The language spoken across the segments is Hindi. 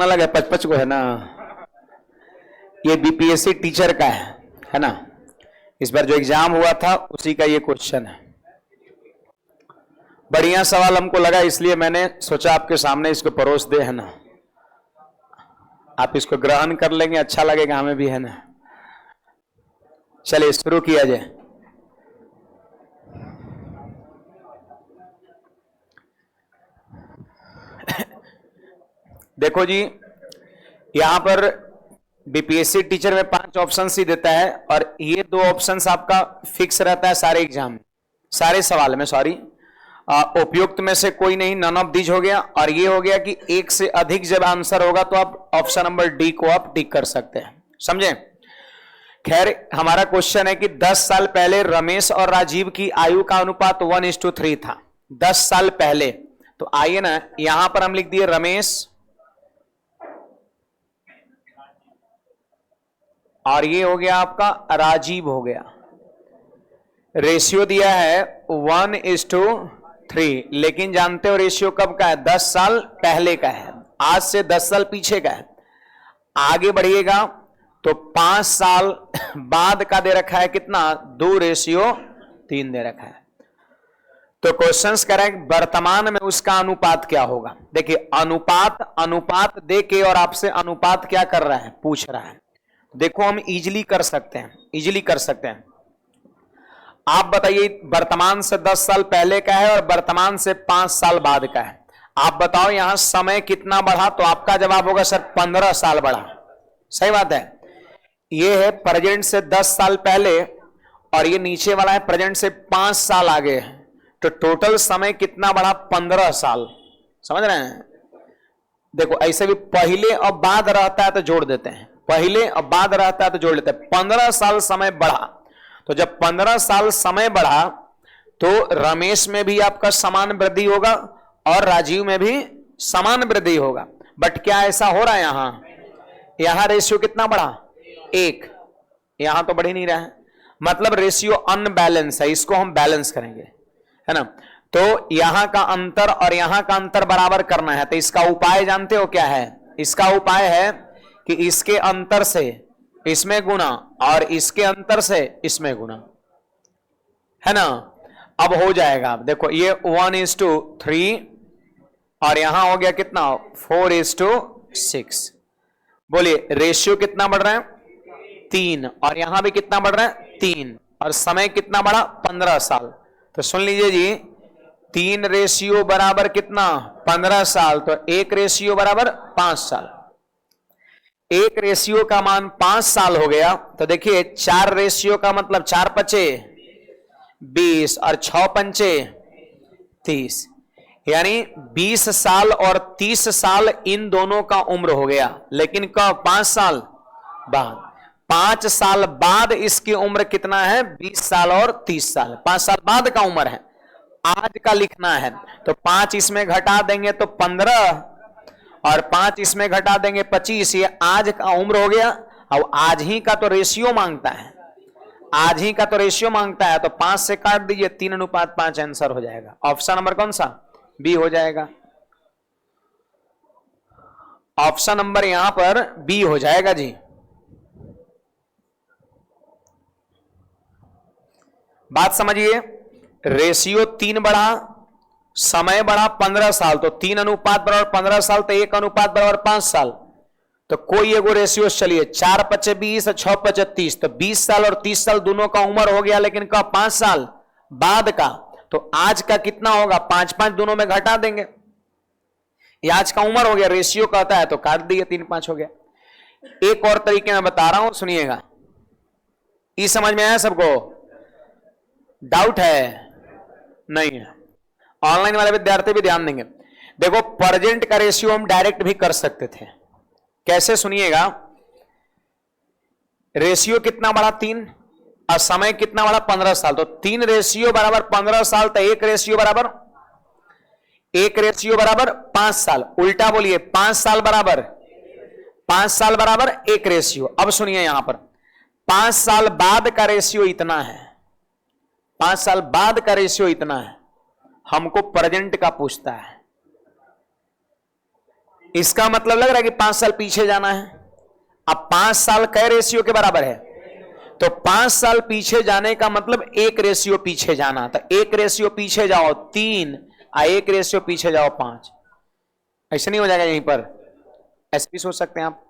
अलग है, 55 को है ना। ये बीपीएससी टीचर का है ना। इस बार जो एग्जाम हुआ था उसी का ये क्वेश्चन है। बढ़िया सवाल हमको लगा, इसलिए मैंने सोचा आपके सामने इसको परोस दे, है ना। आप इसको ग्रहण कर लेंगे, अच्छा लगेगा हमें भी, है ना। चलिए शुरू किया जाए। देखो जी, यहां पर बीपीएससी टीचर में 5 ऑप्शन ही देता है और ये 2 ऑप्शंस आपका फिक्स रहता है सारे एग्जाम, सारे सवाल में, सॉरी। उपयुक्त में से कोई नहीं, नन ऑफ दीज हो गया। और ये हो गया कि एक से अधिक जब आंसर होगा तो आप ऑप्शन नंबर डी को आप टिक कर सकते हैं, समझे। खैर, हमारा क्वेश्चन है कि 10 साल पहले रमेश और राजीव की आयु का अनुपात 1:3 था। 10 साल पहले, तो आइए ना, यहां पर हम लिख दिए रमेश और ये हो गया आपका राजीव हो गया। रेशियो दिया है 1:3, लेकिन जानते हो रेशियो कब का है? 10 साल पहले का है, आज से 10 साल पीछे का है। आगे बढ़िएगा तो 5 साल बाद का दे रखा है कितना? 2:3 दे रखा है। तो क्वेश्चंस करें वर्तमान में उसका अनुपात क्या होगा। देखिए, अनुपात दे के और आपसे अनुपात क्या कर रहा है, पूछ रहा है। देखो, हम इजीली कर सकते हैं, आप बताइए वर्तमान से 10 साल पहले का है और वर्तमान से 5 साल बाद का है। आप बताओ यहां समय कितना बढ़ा, तो आपका जवाब होगा सर 15 साल बढ़ा। सही बात है। ये है प्रेजेंट से 10 साल पहले और ये नीचे वाला है प्रेजेंट से 5 साल आगे, तो टोटल समय कितना बढ़ा? 15 साल। समझ रहे हैं। देखो, ऐसे भी पहले और बाद रहता है तो जोड़ देते हैं, पहले और बाद रहता है तो जोड़ लेते हैं। 15 साल समय बढ़ा, तो जब 15 साल समय बढ़ा तो रमेश में भी आपका समान वृद्धि होगा और राजीव में भी समान वृद्धि होगा। बट क्या ऐसा हो रहा है? यहां रेशियो कितना बढ़ा? 1। यहां तो बढ़ ही नहीं रहा है, मतलब रेशियो अनबैलेंस है। इसको हम बैलेंस करेंगे, है ना। तो यहां का अंतर और यहां का अंतर बराबर करना है, तो इसका उपाय जानते हो क्या है? इसका उपाय है कि इसके अंतर से इसमें गुना और इसके अंतर से इसमें गुना, है ना। अब हो जाएगा, देखो ये 1:3 और यहां हो गया कितना? 4:6। बोलिए रेशियो कितना बढ़ रहा है? 3। और यहां भी कितना बढ़ रहा है? 3। और समय कितना बढ़ा? 15 साल। तो सुन लीजिए जी, 3 रेशियो बराबर कितना? 15 साल। तो 1 रेशियो बराबर 5 साल। 1 रेशियो का मान 5 साल हो गया। तो देखिए 4 रेशियो का मतलब 4 पचे 20 और 6 पंचे 30, यानी 20 साल और 30 साल इन दोनों का उम्र हो गया। लेकिन कब? 5 साल बाद। 5 साल बाद इसकी उम्र कितना है? 20 साल और 30 साल, 5 साल बाद का उम्र है। आज का लिखना है तो 5 इसमें घटा देंगे तो 15 और 5 इसमें घटा देंगे 25। ये आज का उम्र हो गया। अब आज ही का तो रेशियो मांगता है, आज ही का तो रेशियो मांगता है, तो 5 से काट दीजिए, 3:5 आंसर हो जाएगा। ऑप्शन नंबर कौन सा? बी हो जाएगा। ऑप्शन नंबर यहां पर बी हो जाएगा जी। बात समझिए, रेशियो 3 बढ़ा, समय बढ़ा 15 साल, तो 3:5 बराबर 15 साल, तो 1:5 बराबर 5 साल। तो कोई एगो रेशियो चलिए, 4 पचे 20 और 6 पचे 30, तो 20 साल और 30 साल दोनों का उम्र हो गया, लेकिन का 5 साल बाद का। तो आज का कितना होगा? 5 दोनों में घटा देंगे, ये आज का उम्र हो गया। रेशियो कहता है तो काट दिए, 3:5 हो गया। एक और तरीके में बता रहा हूं, सुनिएगा। ये समझ में आया सबको? डाउट है? नहीं है। ऑनलाइन वाले विद्यार्थी भी ध्यान देंगे। देखो, प्रेजेंट का रेशियो हम डायरेक्ट भी कर सकते थे। कैसे? सुनिएगा। रेशियो कितना बड़ा? 3 और समय कितना बड़ा? 15 साल। तो 3 रेशियो बराबर 15 साल, तो 1 रेशियो बराबर 5 साल। उल्टा बोलिए, 5 साल बराबर 1 रेशियो। अब सुनिए, यहां पर 5 साल बाद का रेशियो इतना है, 5 साल बाद का रेशियो इतना है। हमको प्रेजेंट का पूछता है, इसका मतलब लग रहा है कि 5 साल पीछे जाना है। अब 5 साल कै रेशियो के बराबर है? तो 5 साल पीछे जाने का मतलब 1 रेशियो पीछे जाना। तो 1 रेशियो पीछे जाओ 3 और 1 रेशियो पीछे जाओ 5। ऐसे नहीं हो जाएगा? यहीं पर ऐसे भी सोच सकते हैं आप।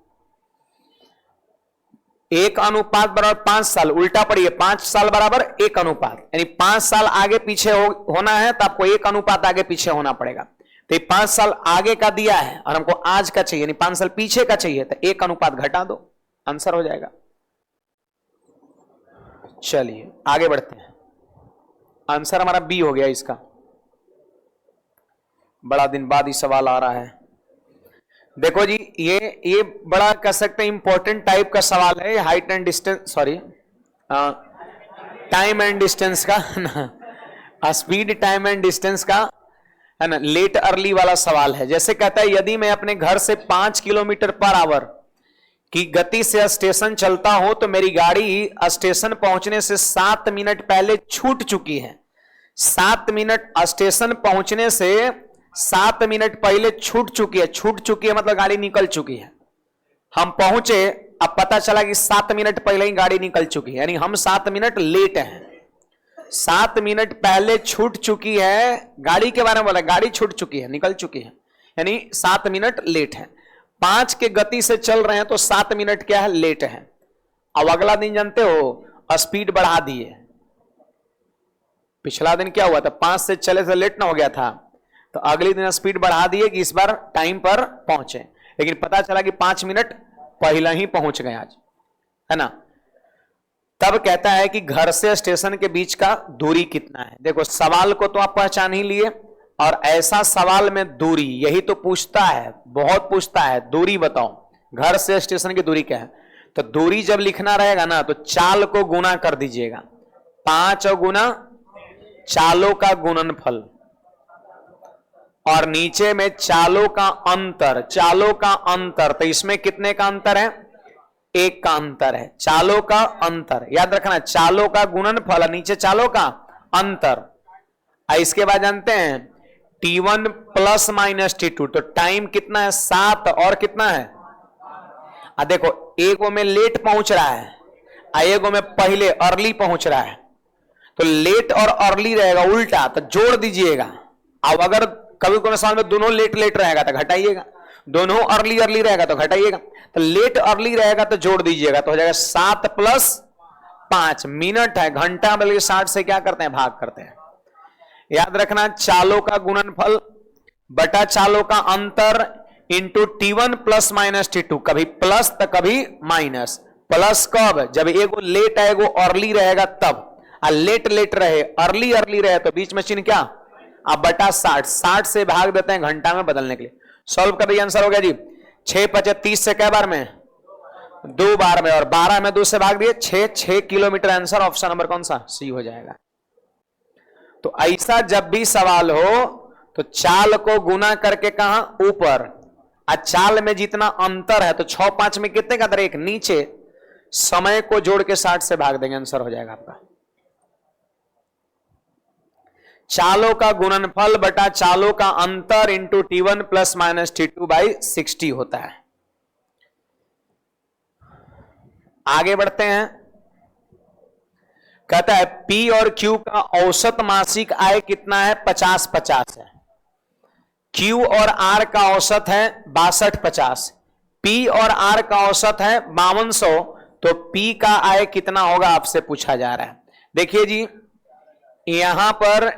1 अनुपात बराबर 5 साल, उल्टा पड़िए 5 साल बराबर 1 अनुपात, यानी 5 साल आगे पीछे होना है तो आपको 1 अनुपात आगे पीछे होना पड़ेगा। तो 5 साल आगे का दिया है और हमको आज का चाहिए, यानी 5 साल पीछे का चाहिए, तो 1 अनुपात घटा दो, आंसर हो जाएगा। चलिए आगे बढ़ते हैं। आंसर हमारा बी हो गया इसका। बड़ा दिन बाद ही सवाल आ रहा है। देखो जी, ये बड़ा कह सकते हैं इंपॉर्टेंट टाइप का सवाल है। Height and distance, sorry time and distance का ना, स्पीड टाइम एंड डिस्टेंस का है ना, लेट अर्ली वाला सवाल है। जैसे कहता है यदि मैं अपने घर से 5 किलोमीटर पर आवर की गति से स्टेशन चलता हूं तो मेरी गाड़ी स्टेशन पहुंचने से 7 मिनट पहले छूट चुकी है। 7 मिनट, स्टेशन पहुंचने से 7 मिनट पहले छूट चुकी है। छूट चुकी है मतलब गाड़ी निकल चुकी है। हम पहुंचे, अब पता चला कि 7 मिनट पहले ही गाड़ी निकल चुकी है, यानी हम 7 मिनट लेट हैं। 7 मिनट पहले छूट चुकी है, गाड़ी के बारे में बोला, गाड़ी छूट चुकी है, निकल चुकी है, यानी 7 मिनट लेट है। 5 के गति से चल रहे हैं तो 7 मिनट क्या है, लेट है। अब अगला दिन जानते हो स्पीड बढ़ा दिए। पिछला दिन क्या हुआ था, 5 से चले से लेट ना हो गया था, तो अगले दिन स्पीड बढ़ा दिए कि इस बार टाइम पर पहुंचे, लेकिन पता चला कि 5 मिनट पहले ही पहुंच गए आज, है ना। तब कहता है कि घर से स्टेशन के बीच का दूरी कितना है। देखो सवाल को तो आप पहचान ही लिए, और ऐसा सवाल में दूरी यही तो पूछता है, बहुत पूछता है, दूरी बताओ, घर से स्टेशन की दूरी क्या है। तो दूरी जब लिखना रहेगा ना तो चाल को गुना कर दीजिएगा, 5 और गुना चालों का गुणनफल, और नीचे में चालों का अंतर, चालों का अंतर, तो इसमें कितने का अंतर है, 1 का अंतर है। चालों का अंतर याद रखना, चालों का गुणनफल, नीचे चालों का अंतर। इसके बाद जानते हैं T1 प्लस माइनस T2, तो टाइम कितना है 7, और कितना है, देखो एक में लेट पहुंच रहा है, एक में पहले अर्ली पहुंच रहा है, तो लेट और अर्ली रहेगा उल्टा, तो जोड़ दीजिएगा। अब अगर कभी कोई सवाल में दोनों लेट लेट रहेगा तो घटाइएगा, दोनों अर्ली अर्ली रहेगा तो घटाइएगा, तो लेट अर्ली रहेगा तो जोड़ दीजिएगा, तो हो जाएगा 7 प्लस 5 मिनट है, घंटा बल्कि 60 से क्या करते हैं, भाग करते हैं। याद रखना चालों का गुणनफल बटा चालों का अंतर into T1 plus minus T2, कभी प्लस तो कभी माइनस। प्लस कब, जब एगो लेट है एगो अर्ली रहेगा तब, लेट लेट रहे अर्ली अर्ली रहे तो बीच में चिन्ह क्या, अब बटा 60, 60 से भाग देते हैं घंटा में बदलने के लिए। सॉल्व कर दिए, आंसर हो गया जी 6 × 30 से कै बार में, 2 बार में, और 12 में 2 से भाग दिए 6 किलोमीटर। आंसर ऑप्शन नंबर कौन सा, सी हो जाएगा। तो ऐसा जब भी सवाल हो तो चाल को गुना करके कहां, ऊपर, चाल में जितना अंतर है तो 6 5 में कितने का अंतर, 1, नीचे समय को जोड़ के 60 से भाग देंगे, आंसर हो जाएगा आपका। चालों का गुणनफल बटा चालों का अंतर into T1 plus minus T2 by 60 होता है। आगे बढ़ते हैं। कहता है P और Q का औसत मासिक आय कितना है, 50-50 है। Q और R का औसत है 62-50, P और R का औसत है 5200, तो P का आय कितना होगा आपसे पूछा जा रहा है। देखिए जी, यहां पर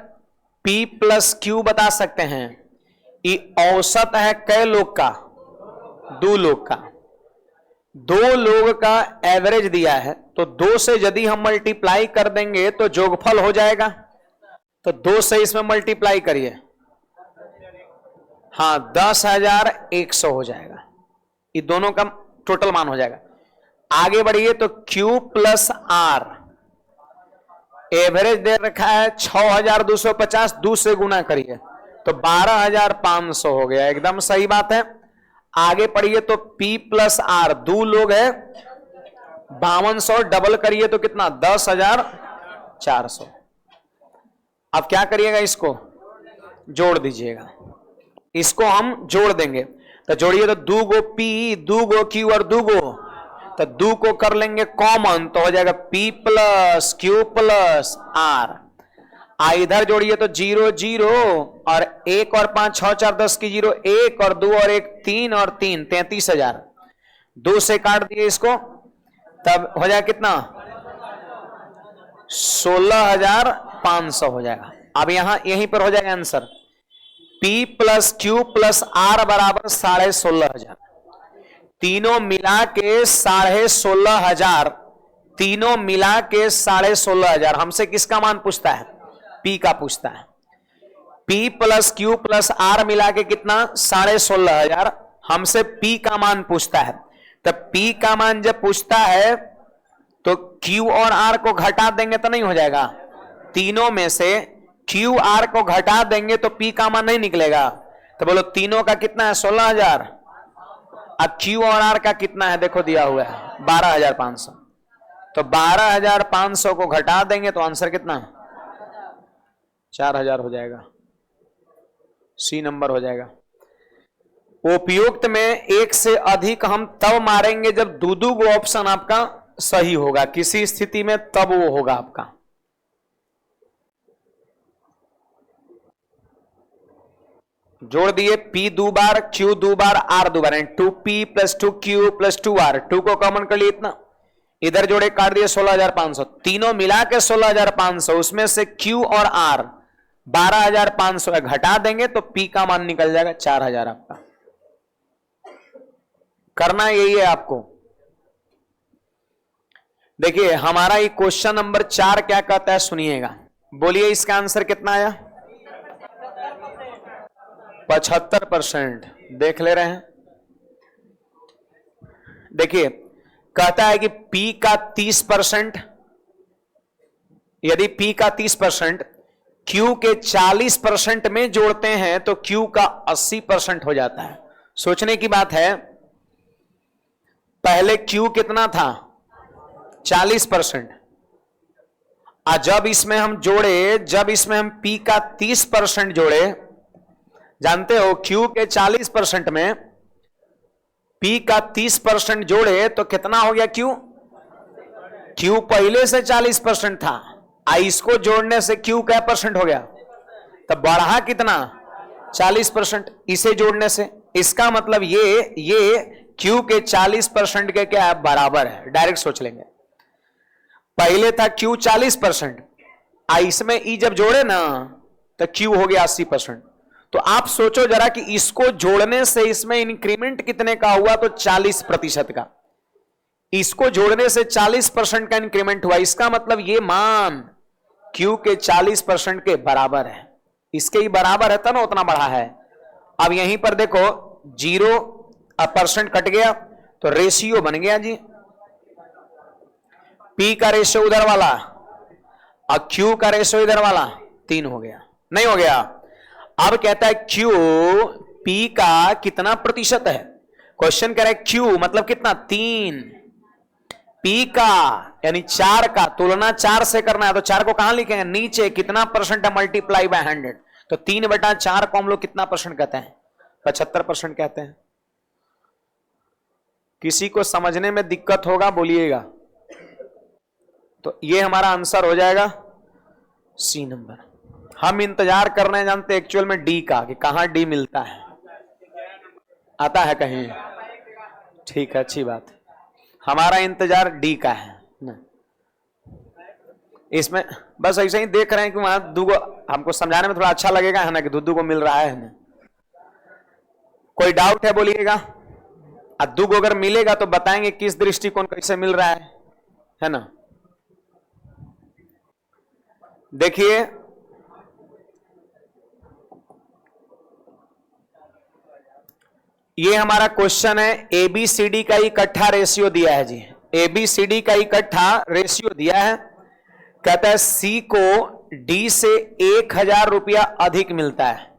P प्लस Q बता सकते हैं, ये औसत है कै लोग का, 2 लोग का, 2 लोग का एवरेज दिया है, तो 2 से यदि हम मल्टीप्लाई कर देंगे तो जोगफल हो जाएगा, तो 2 से इसमें मल्टीप्लाई करिए, हाँ 10,100 हो जाएगा, ये दोनों का टोटल मान हो जाएगा। आगे बढ़िए तो Q प्लस R एवरेज दे रखा है 6,250, 2 से गुना करिए तो 12,500 हो गया, एकदम सही बात है। आगे पढ़िए तो P प्लस R 2 लोग है 5200, डबल करिए तो कितना 10,400। अब क्या करिएगा, इसको जोड़ दीजिएगा, इसको हम जोड़ देंगे तो जोड़िए तो दू गो पी, दू गो क्यू और दू गो, तो दू को कर लेंगे कॉमन तो हो जाएगा P plus q plus r. इधर जोड़िए तो 0 0 और 1 और 5 6 4 10 की 0, 1 और 2 और 1 3 और 3 33,000। 2 से काट दिए इसको, तब हो जाएगा कितना 16,500 हो जाएगा। अब यहां यहीं पर हो जाएगा answer, P plus q plus r बराबर 16,500। तीनों मिला के 16,500, तीनों मिला के 16,500। हमसे किसका मान पूछता है? P का पूछता है। P plus q plus r मिला के कितना 16,500, हमसे P का मान पूछता है। तो P का मान जब पूछता है तो Q और R को घटा देंगे तो नहीं हो जाएगा, तीनों में से Q R को घटा देंगे तो P का मान नहीं निकलेगा। तो बोलो तीनों का कितना है 16,000, अब Q और R का कितना है देखो दिया हुआ है 12,500। तो 12,500 को घटा देंगे तो आंसर कितना 4,000 हो जाएगा, सी नंबर हो जाएगा। उपयुक्त में एक से अधिक हम तब मारेंगे जब दो गो ऑप्शन आपका सही होगा, किसी स्थिति में तब वो होगा आपका। जोड़ दिए P 2 बार, Q 2 बार, R 2 बार, 2P plus 2Q plus 2R, 2 को कॉमन कर लिए इतना, इधर जोड़े काट दिए 16,500, तीनों मिला के 16,500, उसमें से Q और R 12,500 घटा देंगे तो P का मान निकल जाएगा 4,000 आपका। करना यही है आपको। देखिए हमारा ये क्वेश्चन नंबर 4 क्या कहता है सुनिएगा, बोलिए इसका आंसर कितना आया 75%। देख ले रहे हैं, देखिए कहता है कि P का 30%, यदि P का 30% Q के 40% में जोड़ते हैं तो Q का 80% हो जाता है। सोचने की बात है, पहले Q कितना था 40%, जब इसमें हम जोड़े, जब इसमें हम P का 30% जोड़े, जानते हो Q के 40% में P का 30% जोड़े तो कितना हो गया Q पहले से 40% था, इसको जोड़ने से Q क्या परसेंट हो गया, तब बढ़ा कितना 40%, इसे जोड़ने से। इसका मतलब ये Q के 40% के क्या है बराबर है। डायरेक्ट सोच लेंगे, पहले था Q 40%, इसमें E जब जोड़े ना तो Q हो गया 80%। तो आप सोचो जरा कि इसको जोड़ने से इसमें इंक्रीमेंट कितने का हुआ, तो 40% का। इसको जोड़ने से 40% का इंक्रीमेंट हुआ, इसका मतलब ये मान Q के 40% के बराबर है, इसके ही बराबर है तब ना उतना बढ़ा है। अब यहीं पर देखो 0% कट गया तो रेशियो बन गया जी, P का रेशियो उधर वाला और Q का रेशियो इधर वाला 3 हो गया, नहीं हो गया। अब कहता है Q P का कितना प्रतिशत है, क्वेश्चन कह रहा है Q मतलब कितना 3, P का यानी 4 का तुलना 4 से करना है, तो 4 को कहां लिखेंगे नीचे, कितना परसेंट है मल्टीप्लाई बाय 100, तो 3/4 को हम लोग कितना परसेंट कहते हैं 75% कहते हैं। किसी को समझने में दिक्कत होगा बोलिएगा, तो ये हमारा आंसर हो जाएगा सी नंबर। हम इंतजार कर रहे हैं जानते एक्चुअल में डी का, कि कहां डी मिलता है, आता है कहीं, ठीक है अच्छी बात, हमारा इंतजार डी का है ना। इसमें बस ऐसे ही देख रहे हैं कि वहां दूगो, हमको समझाने में थोड़ा अच्छा लगेगा है ना कि दूधू को मिल रहा है ना। कोई डाउट है बोलिएगा, दूगो अगर मिलेगा तो बताएंगे किस दृष्टिकोण कैसे मिल रहा है ना। देखिए ये हमारा क्वेश्चन है, ABCD का इकट्ठा रेशियो दिया है जी, ABCD का इकट्ठा रेशियो दिया है। कहता है C को D से 1,000 रुपया अधिक मिलता है,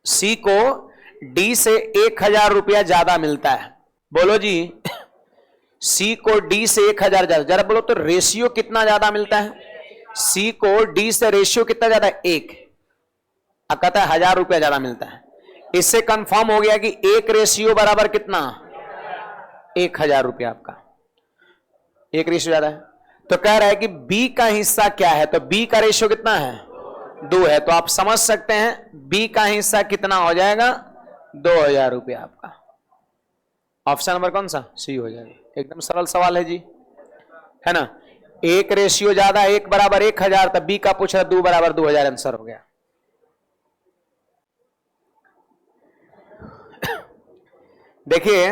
C को D से 1,000 रुपया ज्यादा मिलता है। बोलो जी C को D से 1,000 ज्यादा, जरा बोलो तो रेशियो कितना ज्यादा मिलता है, C को D से रेशियो कितना ज्यादा 1, कहता है 1,000 रुपया ज्यादा मिलता है। इससे कंफर्म हो गया कि 1 रेशियो बराबर कितना, 1000 रुपया आपका, 1 रेशियो ज्यादा है। तो कह रहा है कि बी का हिस्सा क्या है, तो बी का रेशियो कितना है, 2 है। तो आप समझ सकते हैं बी का हिस्सा कितना हो जाएगा, 2000 रुपया आपका। ऑप्शन नंबर कौन सा, सी हो जाएगा। एकदम सरल सवाल है जी, है ना। 1 रेशियो ज्यादा, 1 बराबर 1000, तब बी का पूछ रहा 2 बराबर 2000, आंसर हो गया। देखिए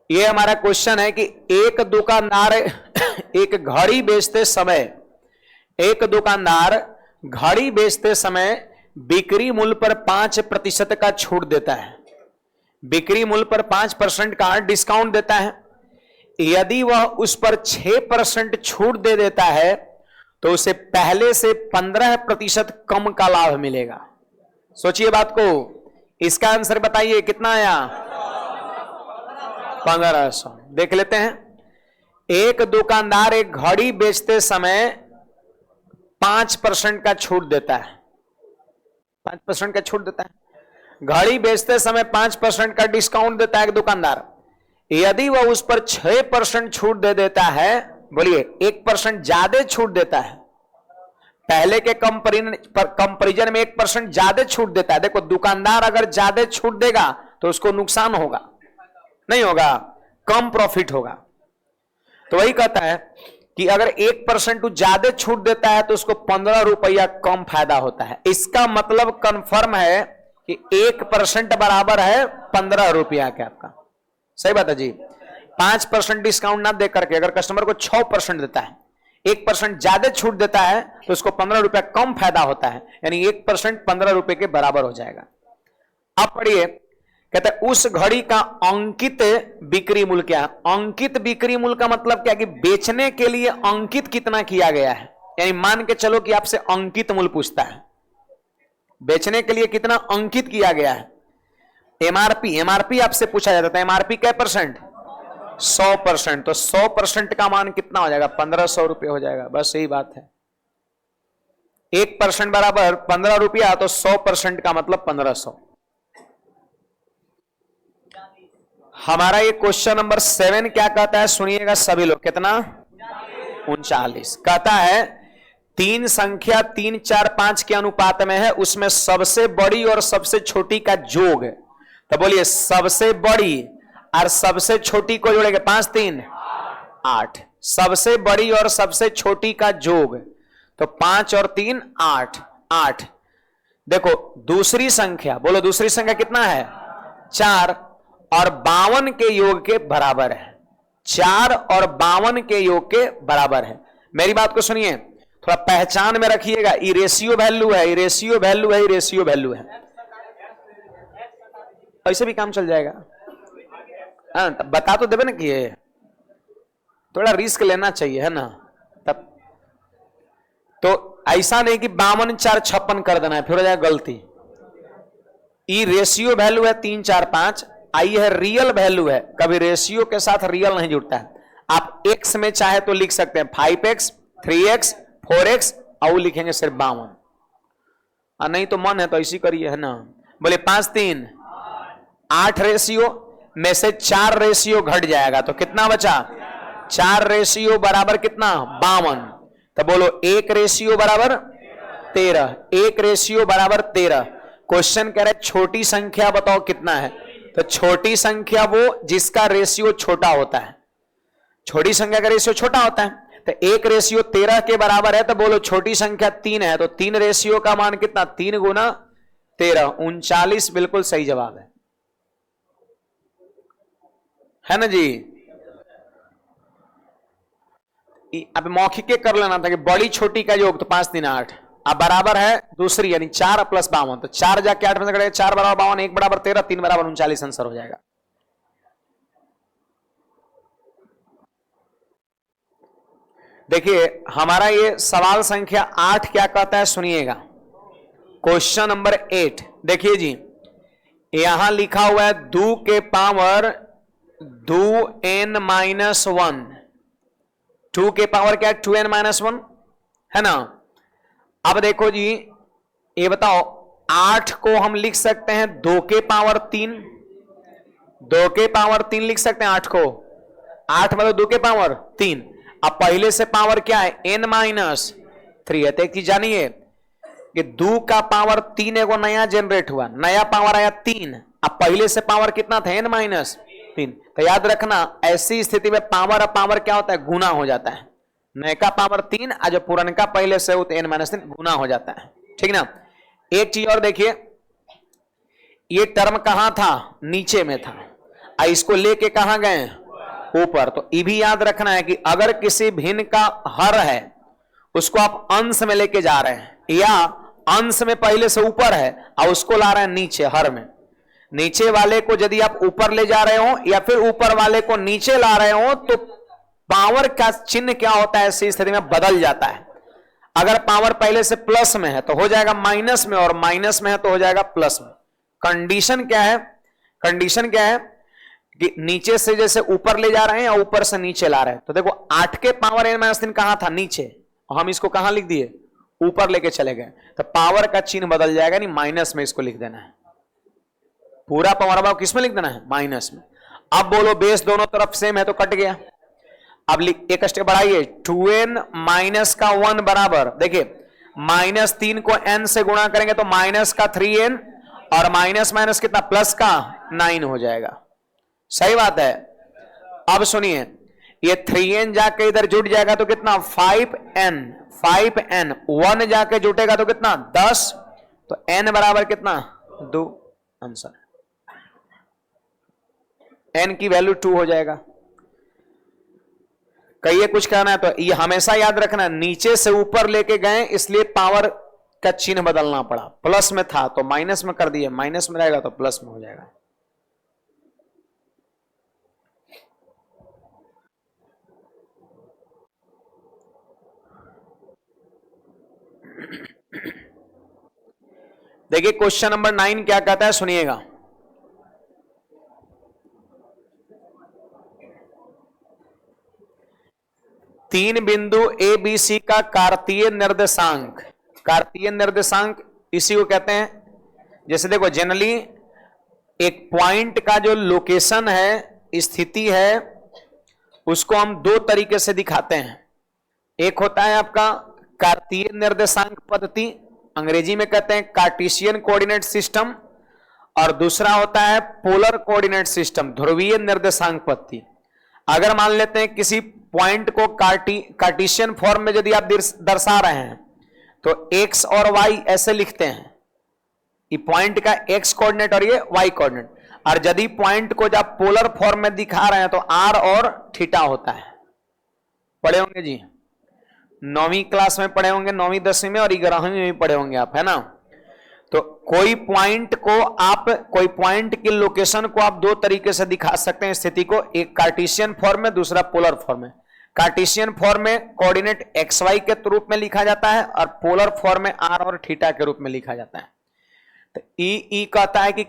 ये हमारा क्वेश्चन है कि एक दुकानदार एक घड़ी बेचते समय, एक दुकानदार घड़ी बेचते समय बिक्री मूल्य पर 5% का छूट देता है, बिक्री मूल्य पर 5% का डिस्काउंट देता है। यदि वह उस पर 6% छूट दे देता है तो उसे पहले से 15% कम का लाभ मिलेगा। सोचिए बात को, इसका आंसर बताइए कितना आया, 1500। देख लेते हैं, एक दुकानदार एक घड़ी बेचते समय 5% का छूट देता है, 5% का छूट देता है। घड़ी बेचते समय 5% का डिस्काउंट देता है एक दुकानदार। यदि वह उस पर 6% छूट दे देता है, बोलिए 1% ज्यादा छूट देता है, पहले के कंपैरिजन में 1% ज्यादा छूट देता है। देखो दुकानदार अगर ज्यादा छूट देगा तो उसको नुकसान होगा, नहीं होगा, कम प्रॉफिट होगा। तो वही कहता है कि अगर 1% ज्यादा छूट देता है तो उसको 15 रुपया कम फायदा होता है। इसका मतलब कंफर्म है कि 1% बराबर है 15 रुपया के आपका। सही बात है जी। 5% डिस्काउंट ना दे करके अगर कस्टमर को 6% देता है, 1% ज्यादा छूट देता है तो उसको 15 रुपया कम फायदा होता है, यानी 1% 15 रुपए के बराबर हो जाएगा। अब पढ़िए, कहते हैं उस घड़ी का अंकित बिक्री मूल्य क्या है। अंकित बिक्री मूल्य का मतलब क्या, कि बेचने के लिए अंकित कितना किया गया है। यानी मान के चलो कि आपसे अंकित मूल्य पूछता है, बेचने के लिए कितना अंकित किया गया है। एमआरपी, एमआरपी आपसे पूछा जाता है, एमआरपी क्या परसेंट, 100%। तो 100% का मान कितना हो जाएगा, 1500 रुपये हो जाएगा। बस यही बात है, 1% बराबर 15 रुपया, तो 100% का मतलब 1500। हमारा ये क्वेश्चन नंबर 7 क्या कहता है, सुनिएगा सभी लोग, कितना, 39। कहता है 3 संख्या 3, 4, 5 के अनुपात में है, उसमें सबसे बड़ी और सबसे छोटी का योग। तो बोलिए सबसे बड़ी और सबसे छोटी को जोड़ेंगे, 5 3 8, सबसे बड़ी और सबसे छोटी का योग, तो 5 और 3 8, 8। देखो दूसरी संख्या, बोलो दूसरी संख्या कितना है, 4 और 52 के योग के बराबर है, 4 और 52 के योग के बराबर है। मेरी बात को सुनिए, थोड़ा पहचान में रखिएगा, ये रेशियो वैल्यू है, ये रेशियो वैल्यू है, ये रेशियो वैल्यू है। ऐसे भी काम चल जाएगा, हाँ, बता तो देवे ना कि ये थोड़ा रिस्क लेना चाहिए, है ना। तब तो ऐसा नहीं कि 52 4 56 कर देना है, फिर हो जाएगा गलती। ये रेशियो वैल्यू है 3 4 5, आई है रियल वैल्यू है, कभी रेशियो के साथ रियल नहीं जुड़ता है। आप एक्स में चाहे तो लिख सकते हैं 5x 3x 4x, और लिखेंगे सिर्फ 52, और नहीं तो मन है तो ऐसी करिए, है ना। बोले 5 3 8 रेशियो में से 4 रेशियो घट जाएगा, तो कितना बचा, 4 रेशियो बराबर कितना, 52। तो बोलो 1 रेशियो बराबर 13, 1 रेशियो बराबर 13। क्वेश्चन कह रहा है छोटी संख्या बताओ कितना है, तो छोटी संख्या वो जिसका रेशियो छोटा होता है, छोटी संख्या का रेशियो छोटा होता है। तो 1 रेशियो 13 के बराबर है, तो बोलो छोटी संख्या 3 है, तो 3 रेशियो का मान कितना, 3 गुना 13, 39 बिल्कुल सही जवाब है ना जी। अब मौखिक कर लेना था कि बड़ी छोटी का योग, तो 5 3 8, अब बराबर है दूसरी यानी 4 प्लस 52, तो 4 जाके 8 में करेगा, 4 बराबर 52, 1 बराबर 13, 3 बराबर 39, आंसर हो जाएगा। देखिए हमारा ये सवाल संख्या 8 क्या कहता है, सुनिएगा। क्वेश्चन नंबर 8 देखिए जी, यहां लिखा हुआ है 2 के पावर 2n-1, 2 के पावर क्या है, 2n-1, है ना। अब देखो जी ये बताओ 8 को हम लिख सकते हैं 2 के पावर 3, 2 के पावर 3 लिख सकते हैं 8 को, 8 मतलब 2 के पावर 3। अब पहले से पावर क्या है n माइनस 3 है, तो एक चीज जानिए कि 2 का पावर 3 एगो नया जनरेट हुआ, नया पावर आया 3, अब पहले से पावर कितना था n माइनस 3। तो याद रखना ऐसी स्थिति में पावर और पावर क्या होता है गुना हो जाता है, नए का पावर 3 और जो पुरानका पहले से हो तो n माइनस 3 गुना हो जाता है, ठीक ना। एक चीज और देखिए, ये टर्म कहां था नीचे में था, इसको लेके कहां गए ऊपर। तो ये भी याद रखना है कि अगर किसी भिन्न का हर है उसको आप अंश में लेके जा रहे हैं, या अंश में पहले से ऊपर है और उसको ला रहे हैं नीचे हर में, नीचे वाले को यदि आप ऊपर ले जा रहे हो या फिर ऊपर वाले को नीचे ला रहे हो तो पावर का चिन्ह क्या होता है ऐसी स्थिति में बदल जाता है। अगर पावर पहले से प्लस में है तो हो जाएगा माइनस में, और माइनस में है तो हो जाएगा प्लस में। कंडीशन क्या है, कंडीशन क्या है कि नीचे से जैसे ऊपर ले जा रहे हैं या ऊपर से नीचे ला रहे हैं। तो देखो 8 के पावर n माइनस 3 कहां था नीचे, और हम इसको कहां लिख दिए ऊपर लेके चले गए, तो पावर का चिन्ह बदल जाएगा, नहीं माइनस में इसको लिख देना है, पूरा पावर भाव किसमें लिख देना है माइनस में। अब बोलो बेस दोनों तरफ सेम है तो कट गया। अब एक स्टेप बढ़ाइए, 2n माइनस का 1 बराबर, देखिए माइनस 3 को n से गुणा करेंगे तो माइनस का 3n और माइनस माइनस कितना प्लस का 9 हो जाएगा, सही बात है। अब सुनिए ये 3n जाके इधर जुट जाएगा तो कितना 5n, 5n 1 जाके जुटेगा तो कितना 10, तो n बराबर कितना 2, आंसर n की वैल्यू 2 हो जाएगा। कहिए कुछ कहना है तो ये हमेशा याद रखना, नीचे से ऊपर लेके गए इसलिए पावर का चिन्ह बदलना पड़ा, प्लस में था तो माइनस में कर दिए, माइनस में रहेगा तो प्लस में हो जाएगा। देखिए क्वेश्चन नंबर 9 क्या कहता है सुनिएगा, तीन बिंदु ए बी सी का कार्तीय निर्देशांक, कार्तीय निर्देशांक इसी को कहते हैं। जैसे देखो जनरली एक पॉइंट का जो लोकेशन है, स्थिति है, उसको हम दो तरीके से दिखाते हैं। एक होता है आपका कार्तीय निर्देशांक पद्धति, अंग्रेजी में कहते हैं कार्टेशियन कोऑर्डिनेट सिस्टम, और दूसरा होता है पोलर कोऑर्डिनेट सिस्टम, ध्रुवीय निर्देशांक पद्धति। अगर मान लेते हैं किसी पॉइंट को कार्टेशियन फॉर्म में यदि आप दर्शा रहे हैं तो x और y ऐसे लिखते हैं, ये पॉइंट का x कोऑर्डिनेट और ये y कोऑर्डिनेट। और यदि पॉइंट को जब पोलर फॉर्म में दिखा रहे हैं तो r और थीटा होता है। पढ़े होंगे जी, 9वीं क्लास में पढ़े होंगे, 9वीं 10वीं में, और 11वीं में भी पढ़े होंगे आप, है ना। तो कोई पॉइंट को आप, कोई पॉइंट की लोकेशन को आप दो तरीके से दिखा सकते हैं स्थिति को, एक कार्टेशियन फॉर्म में, दूसरा पोलर फॉर्म में। कार्टेशियन फॉर्म में कोऑर्डिनेट एक्स वाई के रूप में लिखा जाता है और पोलर फॉर्म में आर और थीटा के रूप में लिखा जाता है। तो ई कहता है कि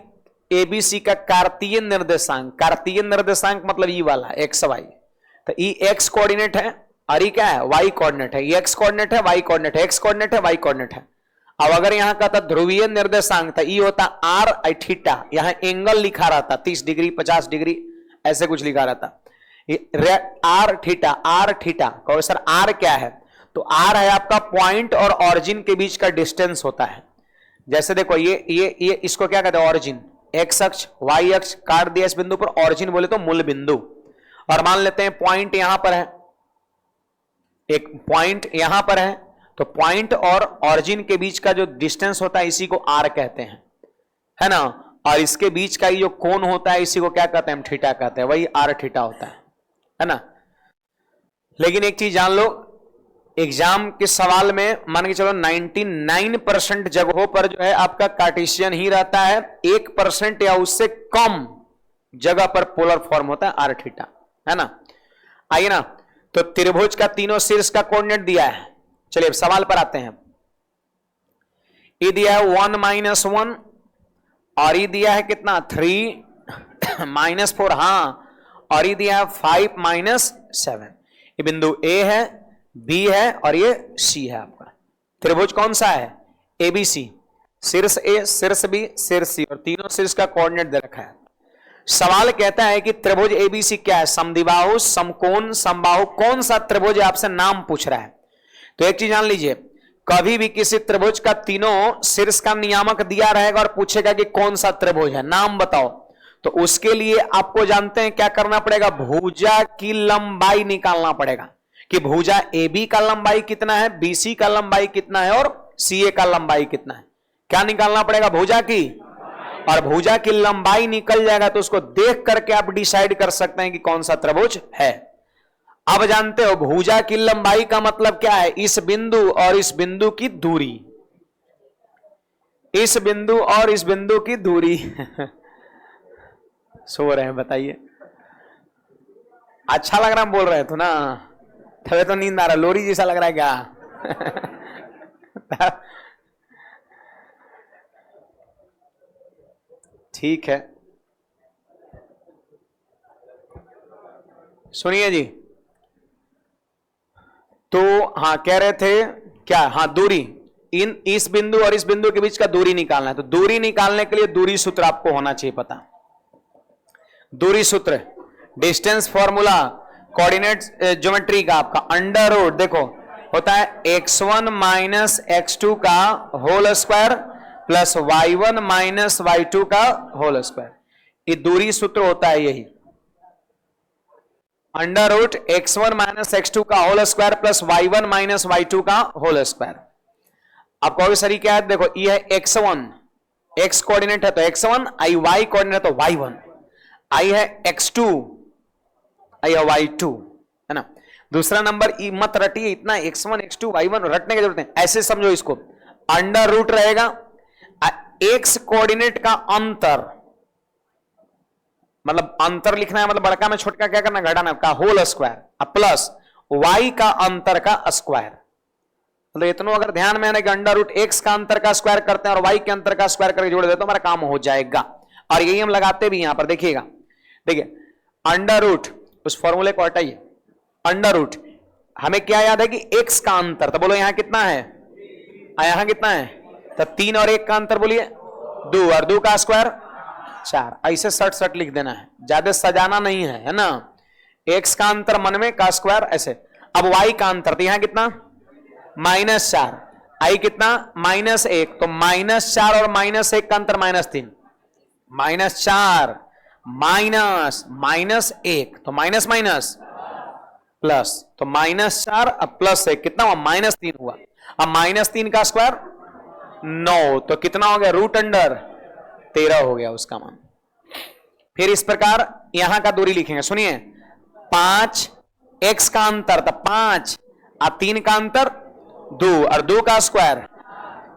एबीसी का कार्तीय निर्देशांक, कार्तीय निर्देशांक मतलब ई वाला एक्स वाई, तो ई एक्स कोऑर्डिनेट है और ई क्या है वाई कोऑर्डिनेट है, एक्स कोऑर्डिनेट है वाई कोऑर्डिनेट है, एक्स कोऑर्डिनेट है वाई कोऑर्डिनेट है। अब अगर यहां कहता ध्रुवीय निर्देशांक था, ई होता आर आई थीटा, यहां एंगल लिखा रहता 30 डिग्री 50 डिग्री ऐसे कुछ लिखा रहता, आर थीटा, आर थीटा। कहो सर आर क्या है, तो आर है आपका पॉइंट और ऑरिजिन के बीच का डिस्टेंस होता है। जैसे देखो ये इसको क्या कहते हैं ऑरिजिन, एक्स अक्ष वाई अक्ष काट दिया इस बिंदु पर, ऑरिजिन बोले तो मूल बिंदु। और मान लेते हैं पॉइंट यहां पर है, एक पॉइंट यहां पर है, तो पॉइंट और ऑरिजिन के बीच का जो डिस्टेंस होता है इसी को आर कहते हैं, है ना। और इसके बीच का ये जो कोण होता है इसी को क्या कहते हैं हम थीटा कहते हैं, वही आर थीटा होता है ना। लेकिन एक चीज जान लो, एग्जाम के सवाल में मान के चलो 99% जगहों पर जो है आपका कार्टेशियन ही रहता है, 1% या उससे कम जगह पर पोलर फॉर्म होता है आर थीटा, है ना। आइए ना, तो त्रिभुज का तीनों शीर्ष का कोऑर्डिनेट दिया है। चलिए सवाल पर आते हैं। ये दिया है 1 - 1 और ये दिया है कितना 3 - 4, हाँ, और ये दिया है 5 - 7। ये बिंदु ए है, बी है और ये सी है आपका। त्रिभुज कौन सा है एबीसी। शीर्ष ए, शीर्ष बी, शीर्ष सी, और तीनों शीर्ष का कोऑर्डिनेट दे रखा है। सवाल कहता है कि त्रिभुज एबीसी क्या है? समद्विबाहु, समकोण, समबाहु, कौन सा त्रिभुज आपसे नाम पूछ रहा है। तो एक चीज जान लीजिए, कभी भी किसी त्रिभुज का तीनों शीर्ष का नियामक दिया रहेगा और पूछेगा कि कौन सा त्रिभुज है, नाम बताओ, तो उसके लिए आपको जानते हैं क्या करना पड़ेगा? भुजा की लंबाई निकालना पड़ेगा कि भुजा AB का लंबाई कितना है, BC का लंबाई कितना है और CA का लंबाई कितना है। क्या निकालना पड़ेगा? भुजा की, और भुजा की लंबाई निकल जाएगा तो उसको देख करके आप डिसाइड कर सकते हैं कि कौन सा त्रिभुज है। अब जानते हो भुजा की लंबाई का मतलब क्या है? इस बिंदु और इस बिंदु की दूरी, इस बिंदु और इस बिंदु की दूरी सो रहे हैं, बताइए। अच्छा लग रहा है बोल रहे थे ना, तबे तो नींद आ रहा, लोरी जैसा लग रहा है क्या? ठीक है, सुनिए जी। तो हाँ कह रहे थे क्या? हाँ दूरी, इस बिंदु और इस बिंदु के बीच का दूरी निकालना है। तो दूरी निकालने के लिए दूरी सूत्र आपको होना चाहिए पता। दूरी सूत्र, डिस्टेंस फॉर्मूला, कोऑर्डिनेट ज्योमेट्री का आपका अंडर रूट देखो होता है x1 माइनस x2 का whole square plus y1 minus y2 का होल स्क्वायर। ये दूरी सूत्र होता है यही, under root x1 minus x2 का whole square plus y1 minus y2 का होल स्क्वायर। अब कहोगे सर क्या है? देखो ये है x1, x कोऑर्डिनेट है तो x1, i y कोऑर्डिनेट है तो y1, i है x2, i है y2, है ना। दूसरा नंबर ई मत रटिए इतना, x1 x2 y1 रटने की जरूरत नहीं, ऐसे समझो इसको। अंडर रूट रहेगा x कोऑर्डिनेट का अंतर, मतलब अंतर लिखना है, मतलब बड़का में छोटका क्या करना, घटाना का होल स्क्वायर प्लस y का अंतर का स्क्वायर। मतलब इतना अगर ध्यान में आने कि अंडर रूट x का अंतर का स्क्वायर करते हैं और y के अंतर का स्क्वायर करके जोड़ देते तो हमारा काम हो जाएगा। और यही हम लगाते भी यहां पर, देखिएगा, देखिए अंडर रूट, उस फॉर्मूले को हटाइए, अंडर रूट हमें क्या याद है कि x का अंतर, तो बोलो यहां कितना है, यहां कितना है, तो 3 और 1 का अंतर बोलिए 2 और 2 का स्क्वायर 4। ऐसे सट सट लिख देना है, ज्यादा सजाना नहीं है ना। x का अंतर मन में का स्क्वायर ऐसे। अब y का अंतर, तो यहां कितना -4, i कितना -1, तो -4 और -1 का अंतर -3, -4 माइनस -1 तो माइनस माइनस प्लस, तो -4 अब +1 कितना हुआ, -3 हुआ। अब -3 का स्क्वायर 9, तो कितना हो गया, रूट अंडर 13 हो गया उसका मान। फिर इस प्रकार यहां का दूरी लिखेंगे, सुनिए 5 x का अंतर तो 5 और 3 का अंतर 2 और 2 का स्क्वायर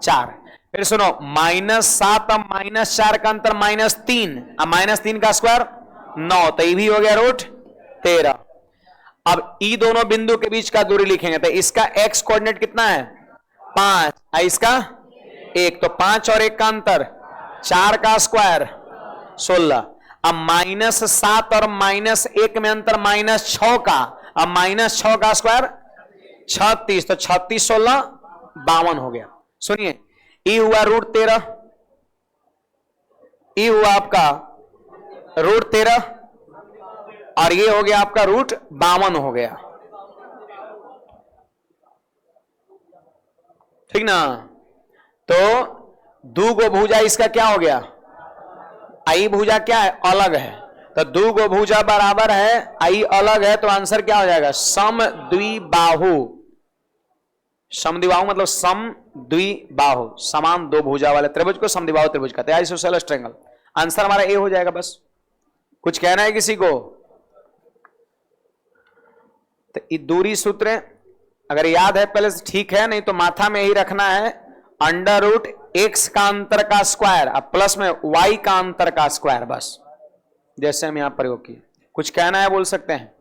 4। फिर सुनो -7 और -4 का अंतर -3 और -3 का स्क्वायर 9, तो ये भी हो गया रूट 13। अब ई दोनों बिंदु के बीच का दूरी लिखेंगे, तो इसका x कोऑर्डिनेट कितना है 5 और इसका 1, तो 5 और 1 का अंतर 4 का स्क्वायर 16। अब -7 और -1 में अंतर -6 का, अब -6 का स्क्वायर 36, तो 36 16 52 हो गया। सुनिए ई हुआ रूट 13, ई हुआ आपका रूट 13 और ये हो गया आपका रूट 52 हो गया, ठीक ना। तो दो गो भुजा इसका क्या हो गया, आई भुजा क्या है, अलग है, तो दो गो भुजा बराबर है, आई अलग है, तो आंसर क्या हो जाएगा, समद्विबाहु। समद्विबाहु मतलब समद्विबाहु, समान दो भुजा वाले त्रिभुज को समद्विबाहु त्रिभुज कहते हैं, आइसोसेलेस ट्रायंगल। आंसर हमारा ए हो जाएगा। बस कुछ कहना है किसी को? तो ये दूरी सूत्र अगर याद है पहले से ठीक है, नहीं तो माथा में ही रखना है, अंडर रूट x का अंतर का स्क्वायर अब प्लस में y का अंतर का स्क्वायर, बस जैसे हम यहां प्रयोग किए। कुछ कहना है बोल सकते हैं,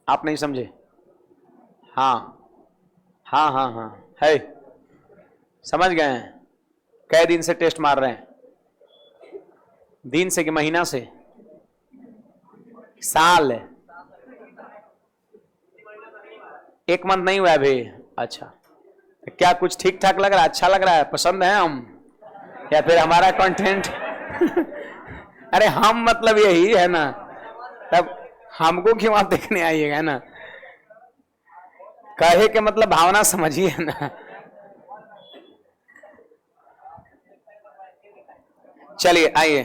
आप नहीं समझे? हाँ हाँ हाँ हाँ है, समझ गए हैं? कै दिन से टेस्ट मार रहे हैं? दिन से कि महीना से? साल है, 1 मंथ नहीं हुआ अभी। अच्छा क्या कुछ ठीक ठाक लग रहा है, अच्छा लग रहा है, पसंद है हम, या फिर हमारा कंटेंट? अरे हम मतलब यही है ना, तब हमको क्यों आप देखने आइएगा, है ना? कहे के मतलब भावना समझिए ना। चलिए आइए,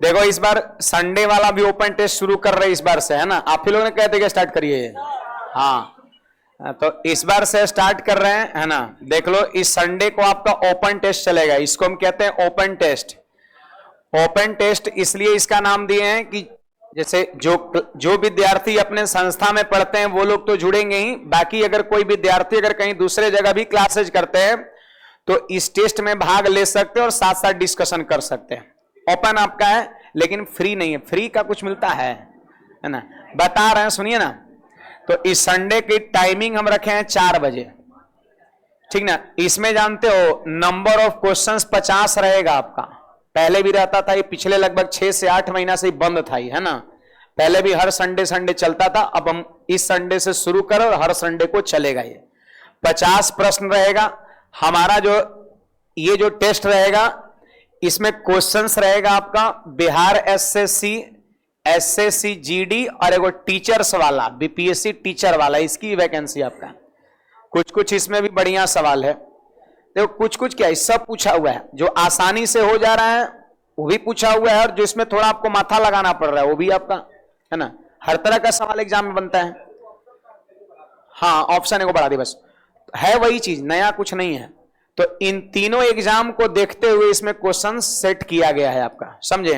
देखो इस बार संडे वाला भी ओपन टेस्ट शुरू कर रहे इस बार से, है ना? आप ही लोगों ने कहते कि स्टार्ट करिए, हाँ, तो इस बार से स्टार्ट कर रहे हैं, है ना? देख लो, इस संडे को आपका ओपन टेस्ट चलेगा, इसको हम कहते हैं ओपन टेस्ट। ओपन टेस्ट इसलिए इसका नाम दिए हैं कि जैसे जो विद्यार्थी अपने संस्था में पढ़ते हैं वो लोग तो जुड़ेंगे ही, बाकी अगर कोई विद्यार्थी अगर कहीं दूसरे जगह भी क्लासेज करते हैं तो इस टेस्ट में भाग ले सकते हैं और साथ साथ डिस्कशन कर सकते हैं। ओपन आपका है लेकिन फ्री नहीं है, फ्री का कुछ मिलता है ना? बता रहे हैं, सुनिए ना। तो इस संडे की टाइमिंग हम रखे हैं 4 बजे, ठीक ना? इसमें जानते हो नंबर ऑफ क्वेश्चंस 50 रहेगा आपका। पहले भी रहता था, ये पिछले लगभग 6 से 8 महीना से बंद था, है ना? पहले भी हर संडे चलता था, अब हम इस संडे से शुरू करें और हर संडे को चलेगा। ये 50 प्रश्न रहेगा हमारा। ये जो टेस्ट रहेगा इसमें क्वेश्चंस रहेगा आपका बिहार एसएससी जीडी और एगो टीचर्स वाला, बीपीएससी टीचर वाला, इसकी वैकेंसी आपका। कुछ इसमें भी बढ़िया सवाल है, देखो कुछ क्या है, सब पूछा हुआ है। जो आसानी से हो जा रहा है वो भी पूछा हुआ है, और जो इसमें थोड़ा आपको माथा लगाना पड़ रहा है वो भी आपका, है ना? हर तरह का सवाल एग्जाम में बनता है। हाँ, ऑप्शन को बढ़ा दी, बस है वही चीज, नया कुछ नहीं है। तो इन तीनों एग्जाम को देखते हुए इसमें क्वेश्चन सेट किया गया है आपका, समझे?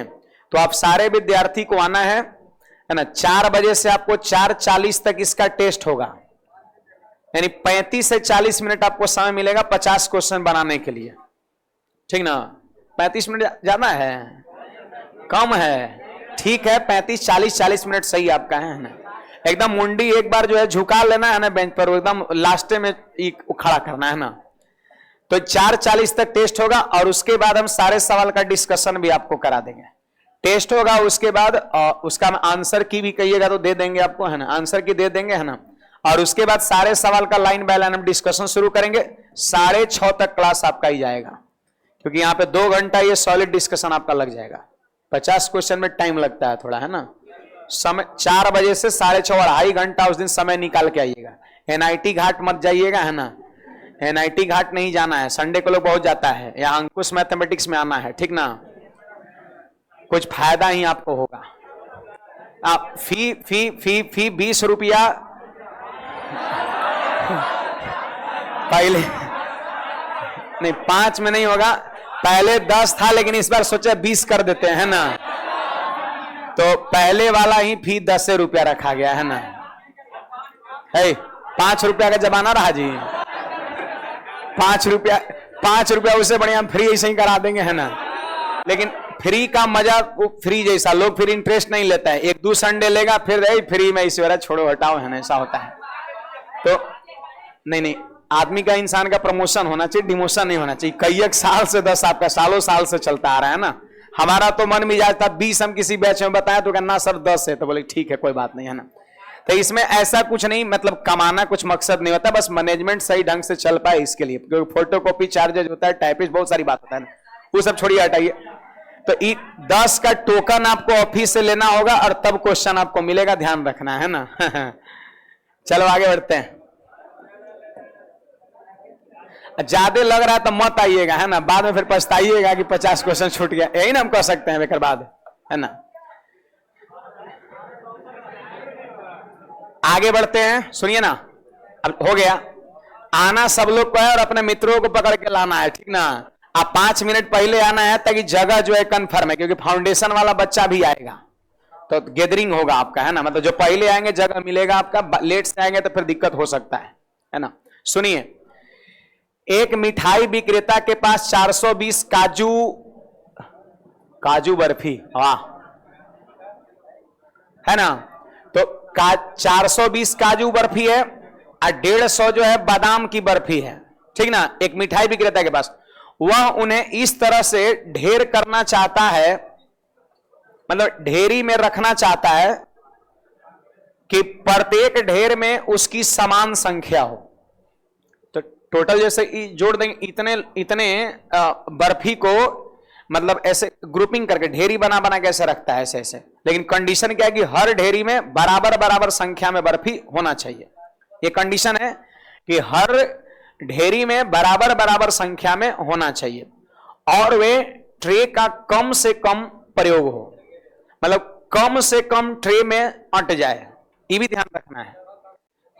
तो आप सारे विद्यार्थी को आना है ना? 4 बजे से आपको 4:40 तक इसका टेस्ट होगा, यानी 35 से 40 मिनट आपको समय मिलेगा 50 क्वेश्चन बनाने के लिए, ठीक ना? 35 मिनट ज्यादा है, कम है? ठीक है, 35-40 मिनट सही आपका है ना? एकदम मुंडी एक बार जो है झुका लेना है ना बेंच पर, एकदम लास्ट में खड़ा करना है ना? तो 4:40 तक टेस्ट होगा, और उसके बाद हम सारे सवाल का डिस्कशन भी आपको करा देंगे। टेस्ट होगा, उसके बाद उसका आंसर की भी कहिएगा तो दे देंगे आपको, है ना? आंसर की दे देंगे, है ना? और उसके बाद सारे सवाल का लाइन बाय लाइन हम डिस्कशन शुरू करेंगे। 6:30 तक क्लास आपका ही जाएगा, क्योंकि यहाँ पे 2 घंटा ये सॉलिड डिस्कशन आपका लग जाएगा। 50 क्वेश्चन में टाइम लगता है थोड़ा, है ना? समय 4 बजे से 6:30 और 2.5 घंटा उस दिन समय निकाल के आइएगा। एनआईटी घाट मत जाइएगा, है ना? एनआईटी घाट नहीं जाना है, संडे को लोग बहुत जाता है। या अंकुश मैथमेटिक्स में आना है, ठीक ना? कुछ फायदा ही आपको होगा। आप फी 20 रुपया पहले नहीं, 5 में नहीं होगा, पहले 10 था लेकिन इस बार सोचा 20 कर देते हैं, है ना? तो पहले वाला ही फी 10 रुपया रखा गया, है ना? 5 रुपया का जमाना रहा जी। 5 रुपया उससे बढ़िया फ्री ऐसे ही करा देंगे, है ना? लेकिन फ्री का मजा फ्री जैसा, लोग फिर इंटरेस्ट नहीं लेता है। 1-2 संडे लेगा फिर फ्री में इस छोड़ो हटाओ, है ना? ऐसा होता है। तो नहीं, आदमी का, इंसान का प्रमोशन होना चाहिए, डिमोशन नहीं होना चाहिए। कई एक साल से 10 आपका साल से चलता आ रहा है ना? हमारा तो मन मिजाज था 20 हम किसी बैच में बताया तो कहना सर 10 है, तो बोले ठीक है कोई बात नहीं, है ना? तो इसमें ऐसा कुछ नहीं, मतलब कमाना कुछ मकसद नहीं होता, बस मैनेजमेंट सही ढंग से चल पाए इसके लिए। क्योंकि फोटोकॉपी चार्जेज होता है, टाइपिस्ट, बहुत सारी बात होता है ना, वो सब छोड़िए, हटाइए। तो 10 का टोकन आपको ऑफिस से लेना होगा और तब क्वेश्चन आपको मिलेगा, ध्यान रखना है ना? चलो आगे बढ़ते हैं। ज्यादा लग रहा है तो मत आइएगा, है ना? बाद में फिर पछताइएगा कि 50 क्वेश्चन छूट गया, यही ना हम कह सकते हैं बेकर बाद, है ना? आगे बढ़ते हैं, सुनिए ना। अब हो गया, आना सब लोग को है और अपने मित्रों को पकड़ के लाना है, ठीक ना? आप 5 मिनट पहले आना है ताकि जगह जो है कंफर्म है, क्योंकि फाउंडेशन वाला बच्चा भी आएगा तो गैदरिंग होगा आपका, है ना? मतलब जो पहले आएंगे जगह मिलेगा आपका, लेट से आएंगे तो फिर दिक्कत हो सकता है ना? सुनिए, एक मिठाई विक्रेता के पास 420 काजू बर्फी, वाह, है ना? तो 420 काजू बर्फी है और 150 जो है बादाम की बर्फी है, ठीक ना? एक मिठाई विक्रेता के पास, वह उन्हें इस तरह से ढेर करना चाहता है, मतलब ढेरी में रखना चाहता है कि प्रत्येक ढेर में उसकी समान संख्या हो। तो टोटल जैसे जोड़ देंगे इतने इतने बर्फी को, मतलब ऐसे ग्रुपिंग करके ढेरी बना बना कैसे रखता है ऐसे ऐसे, लेकिन कंडीशन क्या है कि हर ढेरी में बराबर बराबर संख्या में बर्फी होना चाहिए। ये कंडीशन है कि हर ढेरी में बराबर बराबर संख्या में होना चाहिए और वे ट्रे का कम से कम प्रयोग हो, मतलब कम से कम ट्रे में अट जाए, ये भी ध्यान रखना है।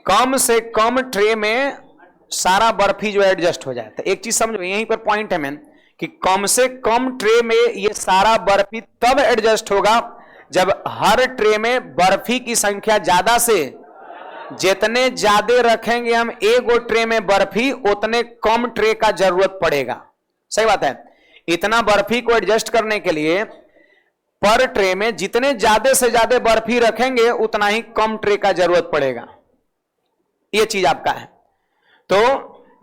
कम से कम ट्रे में सारा बर्फी जो एडजस्ट हो जाए। तो एक चीज समझो, यहीं पर पॉइंट है मैन कि कम से कम ट्रे में ये सारा बर्फी तब एडजस्ट होगा जब हर ट्रे में बर्फी की संख्या ज्यादा से, जितने ज्यादा रखेंगे हम एक ट्रे में बर्फी, उतने कम ट्रे का जरूरत पड़ेगा। सही बात है। इतना बर्फी को एडजस्ट करने के लिए पर ट्रे में जितने ज्यादा से ज्यादा बर्फी रखेंगे उतना ही कम ट्रे का जरूरत पड़ेगा। यह चीज आपका है। तो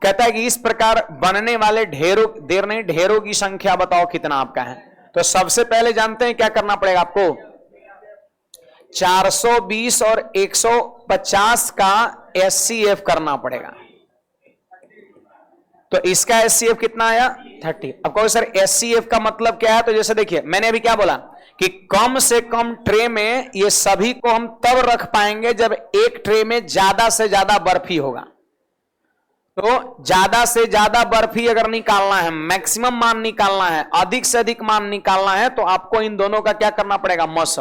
कहता है कि इस प्रकार बनने वाले ढेरों की संख्या बताओ कितना आपका है। तो सबसे पहले जानते हैं क्या करना पड़ेगा आपको, 420 और 150 का एचसीएफ करना पड़ेगा। तो इसका एचसीएफ कितना आया 30। अब कहो सर एचसीएफ का मतलब क्या है, तो जैसे देखिए मैंने अभी क्या बोला कि कम से कम ट्रे में ये सभी को हम तब रख पाएंगे जब एक ट्रे में ज्यादा से ज्यादा बर्फी होगा। तो ज्यादा से ज्यादा बर्फी अगर निकालना है, मैक्सिमम मान निकालना है, अधिक से अधिक मान निकालना है, तो आपको इन दोनों का क्या करना पड़ेगा, मस।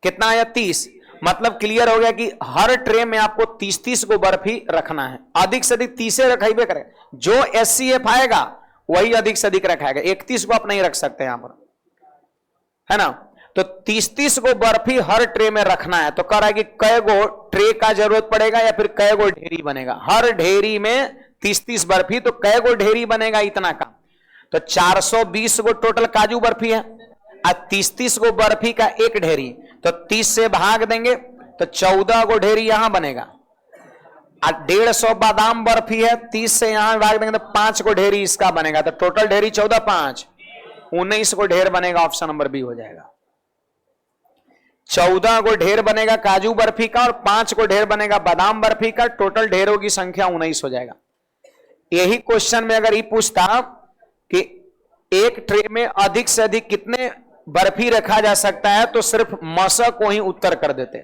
कितना आया 30। मतलब क्लियर हो गया कि हर ट्रे में आपको 30-30 को बर्फी रखना है। अधिक से अधिक 30 रखेगा करे, जो एचसीएफ आएगा वही अधिक से अधिक रखाएगा। 31 को आप नहीं रख सकते यहां पर, है ना। तो 30-30 को बर्फी हर ट्रे में रखना है। तो कह रहा है कि कै गो ट्रे का जरूरत पड़ेगा या फिर कै गो ढेरी बनेगा। हर ढेरी में 30-30 बर्फी, तो कै गो ढेरी बनेगा इतना का। तो 420 को टोटल काजू बर्फी है और 30-30 को बर्फी का एक ढेरी, तो 30 से भाग देंगे तो 14 को ढेरी यहां बनेगा। 150 बादाम बर्फी है, 30 से यहां भाग देंगे तो 5 को ढेरी इसका बनेगा। तो टोटल ढेरी 14 5 19 को ढेर बनेगा। ऑप्शन नंबर बी हो जाएगा। 14 को ढेर बनेगा काजू बर्फी का और 5 को ढेर बनेगा बादाम बर्फी का। टोटल ढेरों की संख्या 19 हो जाएगा। यही क्वेश्चन में अगर ये पूछता कि एक ट्रे में अधिक से अधिक कितने बर्फी रखा जा सकता है, तो सिर्फ मसा को ही उत्तर कर देते।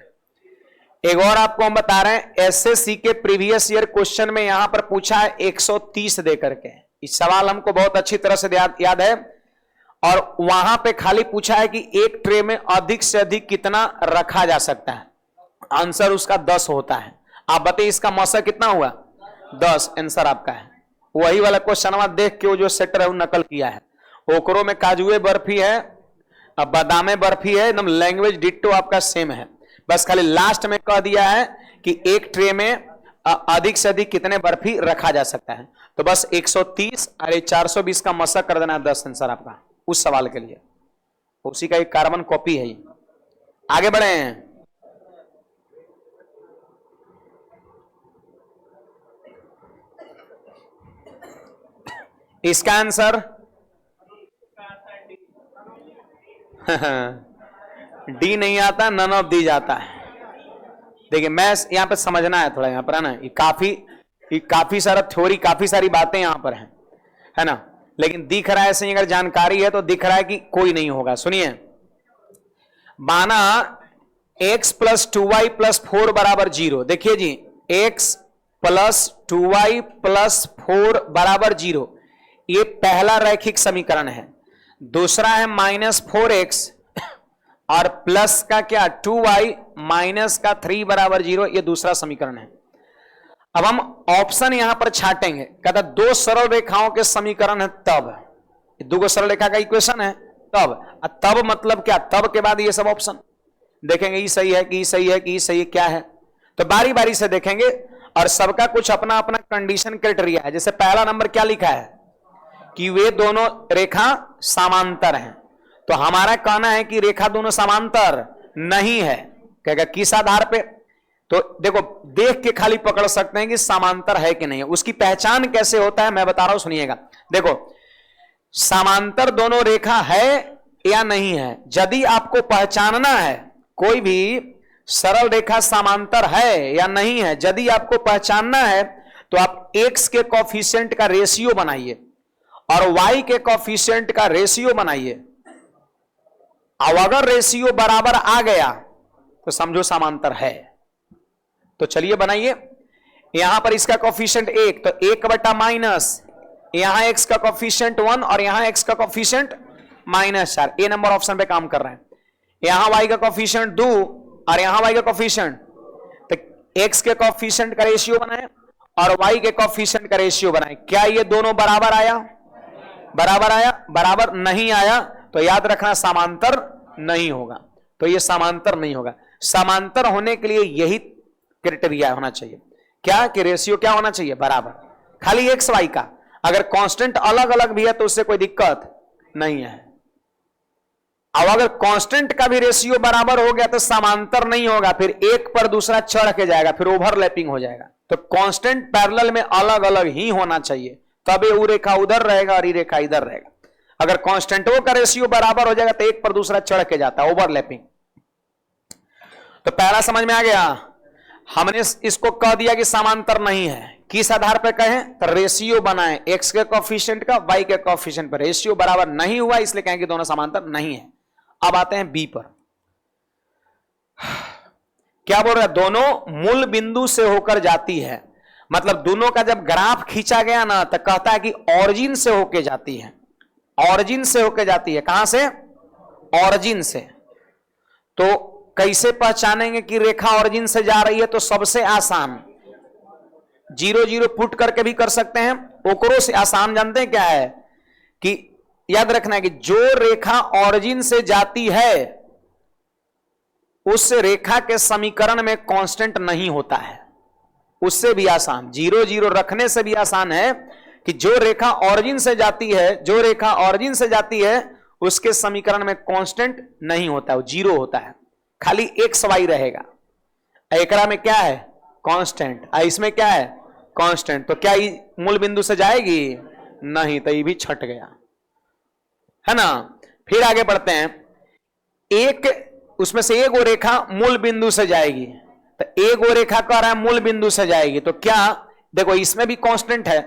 एक और आपको हम बता रहे हैं, एसएससी के प्रीवियस ईयर क्वेश्चन में यहां पर पूछा है 130 दे करके। इस सवाल हमको बहुत अच्छी तरह से याद है, और वहां पे खाली पूछा है कि एक ट्रे में अधिक से अधिक कितना रखा जा सकता है। आंसर उसका 10 होता है। आप बताइए इसका मौसा कितना हुआ, 10। आंसर आपका है। वही वाला क्वेश्चन देख के वो जो सेटर है वो नकल किया है। ओकरो में काजुए बर्फी है, अब बादामे बर्फी है, एकदम लैंग्वेज डिट्टो आपका सेम है। बस खाली लास्ट में कह दिया है कि एक ट्रे में अधिक से अधिक कितने बर्फी रखा जा सकता है। तो बस 130 और 420 का मशक कर देना है 10 आंसर आपका उस सवाल के लिए। उसी का एक कार्बन कॉपी है। आगे बढ़े हैं। इसका आंसर डी नहीं आता, नन ऑफ दी जाता है। देखिए मैं यहां पे समझना है थोड़ा, यहां पर है ना, ये काफी सारा थ्योरी, काफी सारी बातें यहां पर है ना, लेकिन दिख रहा है ऐसे अगर जानकारी है तो दिख रहा है कि कोई नहीं होगा। सुनिए, माना x प्लस 2y प्लस 4 बराबर 0। देखिए जी, x प्लस 2y प्लस 4 बराबर 0, ये पहला रैखिक समीकरण है। दूसरा है -4x और प्लस का क्या 2y माइनस का 3 बराबर 0, ये दूसरा समीकरण है। अब हम ऑप्शन यहां पर छाटेंगे। कहता दो सरल रेखाओं के समीकरण है तब, दो सरल रेखा का इक्वेशन है तब मतलब क्या, तब के बाद ये सब ऑप्शन देखेंगे, ये सही है कि सही है कि सही है, क्या है। तो बारी बारी से देखेंगे और सबका कुछ अपना अपना कंडीशन क्राइटेरिया है। जैसे पहला नंबर क्या लिखा है कि वे दोनों रेखा समांतर हैं। तो हमारा कहना है कि रेखा दोनों समांतर नहीं है। कहेगा किस आधार पे, तो देखो देख के खाली पकड़ सकते हैं कि समांतर है कि नहीं है। उसकी पहचान कैसे होता है मैं बता रहा हूं, सुनिएगा। देखो समांतर दोनों रेखा है या नहीं है, यदि आपको पहचानना है कोई भी सरल रेखा समांतर है या नहीं है, यदि आपको पहचानना है तो आप x के कोफिशिएंट का रेशियो बनाइए और y के कोफिशिएंट का रेशियो बनाइए। अब अगर रेशियो बराबर आ गया तो समझो समांतर है। तो चलिए बनाइए। यहां पर इसका कोफिशिएंट 1, तो 1 बटा माइनस, यहां x का कोफिशिएंट 1 और यहां x का कोफिशिएंट -4। ए नंबर ऑप्शन पे काम कर रहे हैं। यहां y का कोफिशिएंट 2 और यहां y का कोफिशिएंट, तो x के कोफिशिएंट का रेशियो बनाए और y के कोफिशिएंट का रेशियो बनाए। क्या ये दोनों बराबर आया? बराबर आया? बराबर नहीं आया तो याद रखना समांतर नहीं होगा। तो ये समांतर नहीं होगा। समांतर होने के लिए यही क्राइटेरिया होना चाहिए, क्या कि रेशियो क्या होना चाहिए? बराबर। खाली एक्स वाई का, अगर कांस्टेंट अलग अलग भी है तो उससे कोई दिक्कत नहीं है। अब अगर कांस्टेंट का भी रेशियो बराबर हो गया तो समांतर नहीं होगा, फिर एक पर दूसरा चढ़ के जाएगा, फिर ओवरलैपिंग हो जाएगा। तो कांस्टेंट पैरेलल में अलग अलग ही होना चाहिए, तबे वो रेखा उधर रहेगा और ये रेखा इधर रहेगा। अगर कांस्टेंटों का रेशियो बराबर हो जाएगा तो एक पर दूसरा चढ़ के जाता है, ओवरलैपिंग। तो पहला समझ में आ गया। हमने इसको कह दिया कि समांतर नहीं है। किस आधार पर कहें? तो रेशियो बनाएं x के कोफिशिएंट का y के कोफिशिएंट पर। रेशियो बराबर नहीं हुआ इसलिए कहें कि दोनों समांतर नहीं है। अब आते हैं बी पर। क्या बोल रहा है? दोनों मूल बिंदु से होकर जाती है। मतलब दोनों का जब ग्राफ खींचा गया ना तो कहता है कि ऑरिजिन से होकर जाती है। ऑरिजिन से होकर जाती है। कहां से? ऑरिजिन से। तो कैसे पहचानेंगे कि रेखा ऑरिजिन से जा रही है? तो सबसे आसान 0 0 पुट करके भी कर सकते हैं। ओकरो से आसान जानते हैं क्या है? कि याद रखना है कि जो रेखा ऑरिजिन से जाती है उस रेखा के समीकरण में कांस्टेंट नहीं होता है। उससे भी आसान 0 0 रखने से भी आसान है कि जो रेखा ऑरिजिन से जाती है, जो रेखा ऑरिजिन से जाती है उसके समीकरण में कांस्टेंट नहीं होता है, वो 0 होता है। खाली एक्स वाई रहेगा। एकरा में क्या है? कांस्टेंट। इसमें क्या है? कांस्टेंट। तो क्या ये मूल बिंदु से जाएगी? नहीं, तो ये भी छट गया, है ना। फिर आगे बढ़ते हैं। एक उसमें से एक वो रेखा मूल बिंदु से जाएगी, तो एक वो रेखा कह रहा है मूल बिंदु से जाएगी। तो क्या देखो, इसमें भी कांस्टेंट है,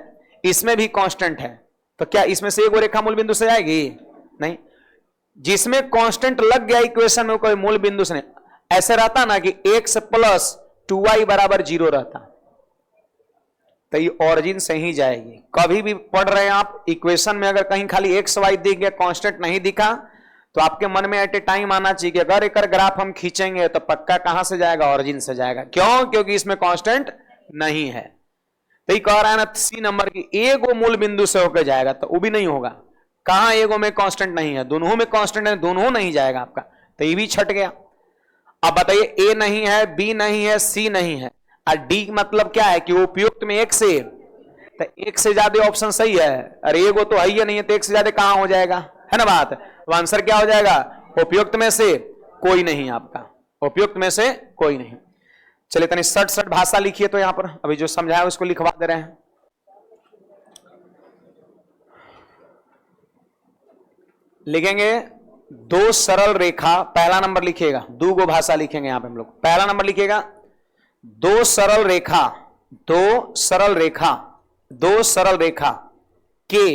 इसमें भी कांस्टेंट है, तो क्या इसमें से एक वो रेखा मूल बिंदु से जाएगी? नहीं। जिसमें कांस्टेंट लग गया इक्वेशन में, कोई मूल बिंदु से नहीं। ऐसे रहता ना कि x + 2y = 0 रहता, तो ये ऑरिजिन से ही जाएगी। कभी भी पढ़ रहे हैं आप इक्वेशन में, अगर कहीं खाली एक्स वाई दिख गया, कांस्टेंट नहीं दिखा, तो आपके मन में एट ए टाइम आना चाहिए कि अगर एक ग्राफ हम खींचेंगे तो पक्का कहां से जाएगा? ऑरिजिन से जाएगा। क्यों? क्योंकि इसमें कांस्टेंट नहीं है। तो ये कह रहा है ना सी नंबर की एगो मूल बिंदु से होकर जाएगा, तो वो भी नहीं होगा। कहां एगो में कांस्टेंट नहीं है? दोनों में कांस्टेंट है, दोनों नहीं जाएगा आपका, तो ये भी छट गया। अब बताइए, ए नहीं है, बी नहीं है, सी नहीं है, और डी मतलब क्या है कि वो उपयुक्त में एक से, तो एक से ज्यादा ऑप्शन सही है। अरे एगो तो है ही नहीं है, तो एक से ज्यादा कहां हो जाएगा, है ना बात। तो आंसर क्या हो जाएगा? उपयुक्त में से कोई नहीं आपका, उपयुक्त में से कोई नहीं। चलिए तनी सट भाषा लिखिए। तो यहां पर अभी जो समझाया उसको लिखवा दे रहे हैं। लिखेंगे दो सरल रेखा, पहला नंबर लिखिएगा। दो गो भाषा लिखेंगे यहां पे हम लोग। पहला नंबर लिखिएगा दो सरल रेखा, दो सरल रेखा, दो सरल रेखा के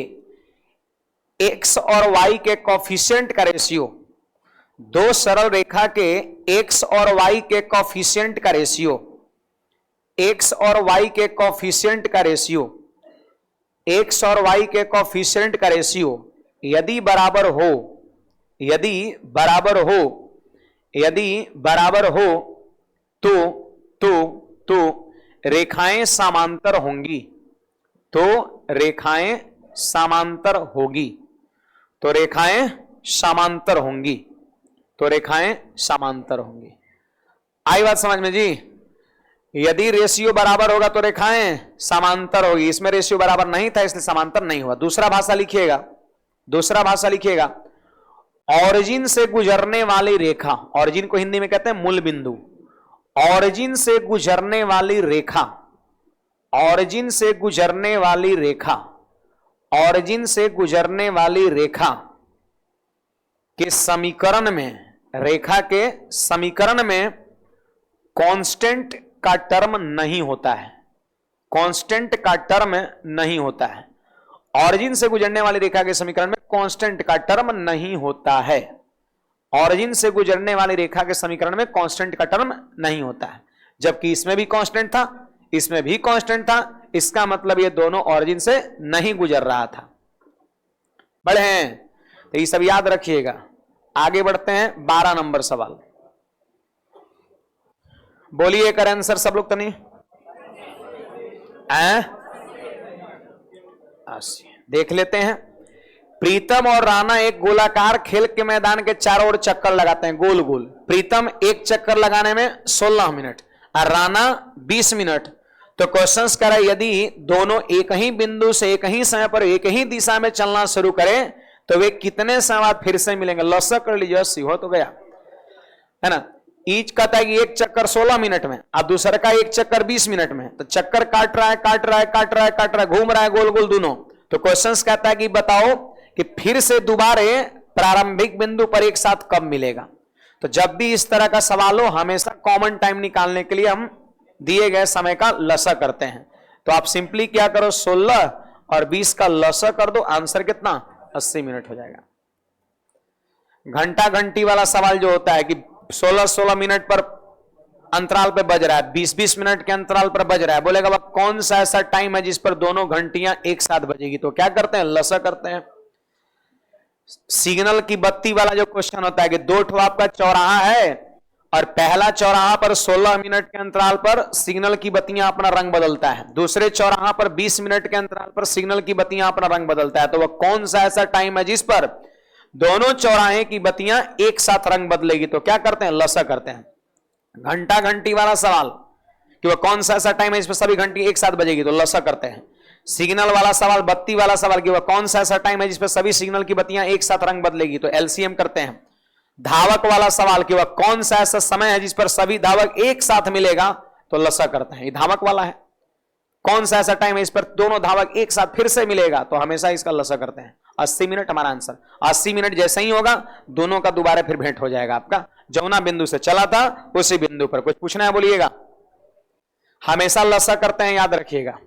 x और y के कोफिशिएंट का रेशियो, दो सरल रेखा के x और y के कोफिशिएंट का रेशियो, x और y के कोफिशिएंट का रेशियो, x और y के कोफिशिएंट का रेशियो यदि बराबर हो, यदि बराबर हो, यदि बराबर हो तो रेखाएं समांतर होंगी, तो रेखाएं समांतर होगी, तो रेखाएं समांतर होंगी, तो रेखाएं समांतर होंगी। आई बात समझ में जी? यदि रेशियो बराबर होगा तो रेखाएं समांतर होगी। इसमें रेशियो बराबर नहीं था इसलिए समांतर नहीं हुआ। दूसरा भाषा लिखिएगा, दूसरा भाषा लिखिएगा ऑरिजिन से गुजरने वाली रेखा, ऑरिजिन को हिंदी में कहते हैं मूल बिंदु। ऑरिजिन से गुजरने वाली रेखा, ऑरिजिन से गुजरने वाली रेखा, ऑरिजिन से गुजरने वाली रेखा के समीकरण में, रेखा के समीकरण में कांस्टेंट का टर्म नहीं होता है, कांस्टेंट का टर्म नहीं होता है। ऑरिजिन से गुजरने वाली रेखा के समीकरण में कांस्टेंट का टर्म नहीं होता है। ऑरिजिन से गुजरने वाली रेखा के समीकरण में कांस्टेंट का टर्म नहीं होता है, जबकि इसमें भी कांस्टेंट था, इसमें भी कांस्टेंट था। इसका मतलब ये दोनों ऑरिजिन से नहीं गुजर रहा था। बड़े हैं तो ये सब याद रखिएगा। आगे बढ़ते हैं 12 नंबर सवाल। बोलिए कर आंसर सब लोग। तो नहीं देख लेते हैं। प्रीतम और राणा एक गोलाकार खेल के मैदान के चारों ओर चक्कर लगाते हैं, गोल गोल। प्रीतम एक चक्कर लगाने में 16 मिनट और राणा 20 मिनट। तो क्वेश्चंस करा यदि दोनों एक ही बिंदु से एक ही समय पर एक ही दिशा में चलना शुरू करें तो वे कितने समय बाद फिर से मिलेंगे। लॉसक कर लीजिए, 80 हो तो गया है ना। ईच कहता है कि एक चक्कर 16 मिनट में और दूसरे का एक चक्कर 20 मिनट में। तो चक्कर काट रहा है काट रहा है काट रहा है काट रहा है, घूम रहा है गोल गोल दोनों। तो क्वेश्चंस कहता है कि बताओ कि फिर से दोबारा प्रारंभिक बिंदु पर एक साथ कब मिलेगा। तो जब भी इस तरह का सवाल हो हमेशा कॉमन टाइम निकालने के लिए हम दिए गए समय का लसा करते हैं। तो आप सिंपली क्या करो, 16 और 20 का लसा कर दो, आंसर कितना 80 मिनट हो जाएगा। घंटा घंटी वाला सवाल जो होता है कि 16-16 मिनट पर अंतराल पे बज रहा है, 20-20 मिनट के अंतराल पर बज रहा है, बोलेगा वह कौन सा ऐसा टाइम है जिस पर दोनों घंटियां एक साथ बजेगी। तो क्या करते हैं, लसा करते हैं। सिग्नल की बत्ती वाला जो क्वेश्चन होता है कि दो ठो आपका चौराहा है और पहला चौराहा पर 16 मिनट के अंतराल पर सिग्नल की बत्तियां अपना रंग बदलता है, दूसरे चौराहा पर 20 मिनट के अंतराल पर सिग्नल की बत्तियां अपना रंग बदलता है। तो वह कौन सा ऐसा टाइम है जिस पर दोनों चौराहे की बत्तियां एक साथ रंग बदलेगी। तो क्या करते हैं, लसा करते हैं। घंटा घंटी वाला सवाल कि वह कौन सा ऐसा टाइम है जिस पर सभी घंटी एक साथ बजेगी, तो लसा करते हैं। सिग्नल वाला सवाल, बत्ती वाला सवाल कि वह कौन सा ऐसा टाइम है जिस पर सभी सिग्नल की बत्तियां एक साथ रंग बदलेगी, तो एलसीएम करते हैं। धावक वाला सवाल कि वह कौन सा ऐसा समय है जिस पर सभी धावक एक साथ मिलेगा, तो लसा करते हैं। ये धावक वाला है, कौन सा ऐसा टाइम है इस पर दोनों धावक एक साथ फिर से मिलेगा, तो हमेशा इसका लसा करते हैं। 80 मिनट हमारा आंसर। 80 मिनट जैसे ही होगा दोनों का दोबारा फिर भेंट हो जाएगा। आपका जौना बिंदु से चला था उसी बिंदु पर। कुछ पूछना है बोलिएगा। हमेशा लसा करते हैं, याद रखिएगा।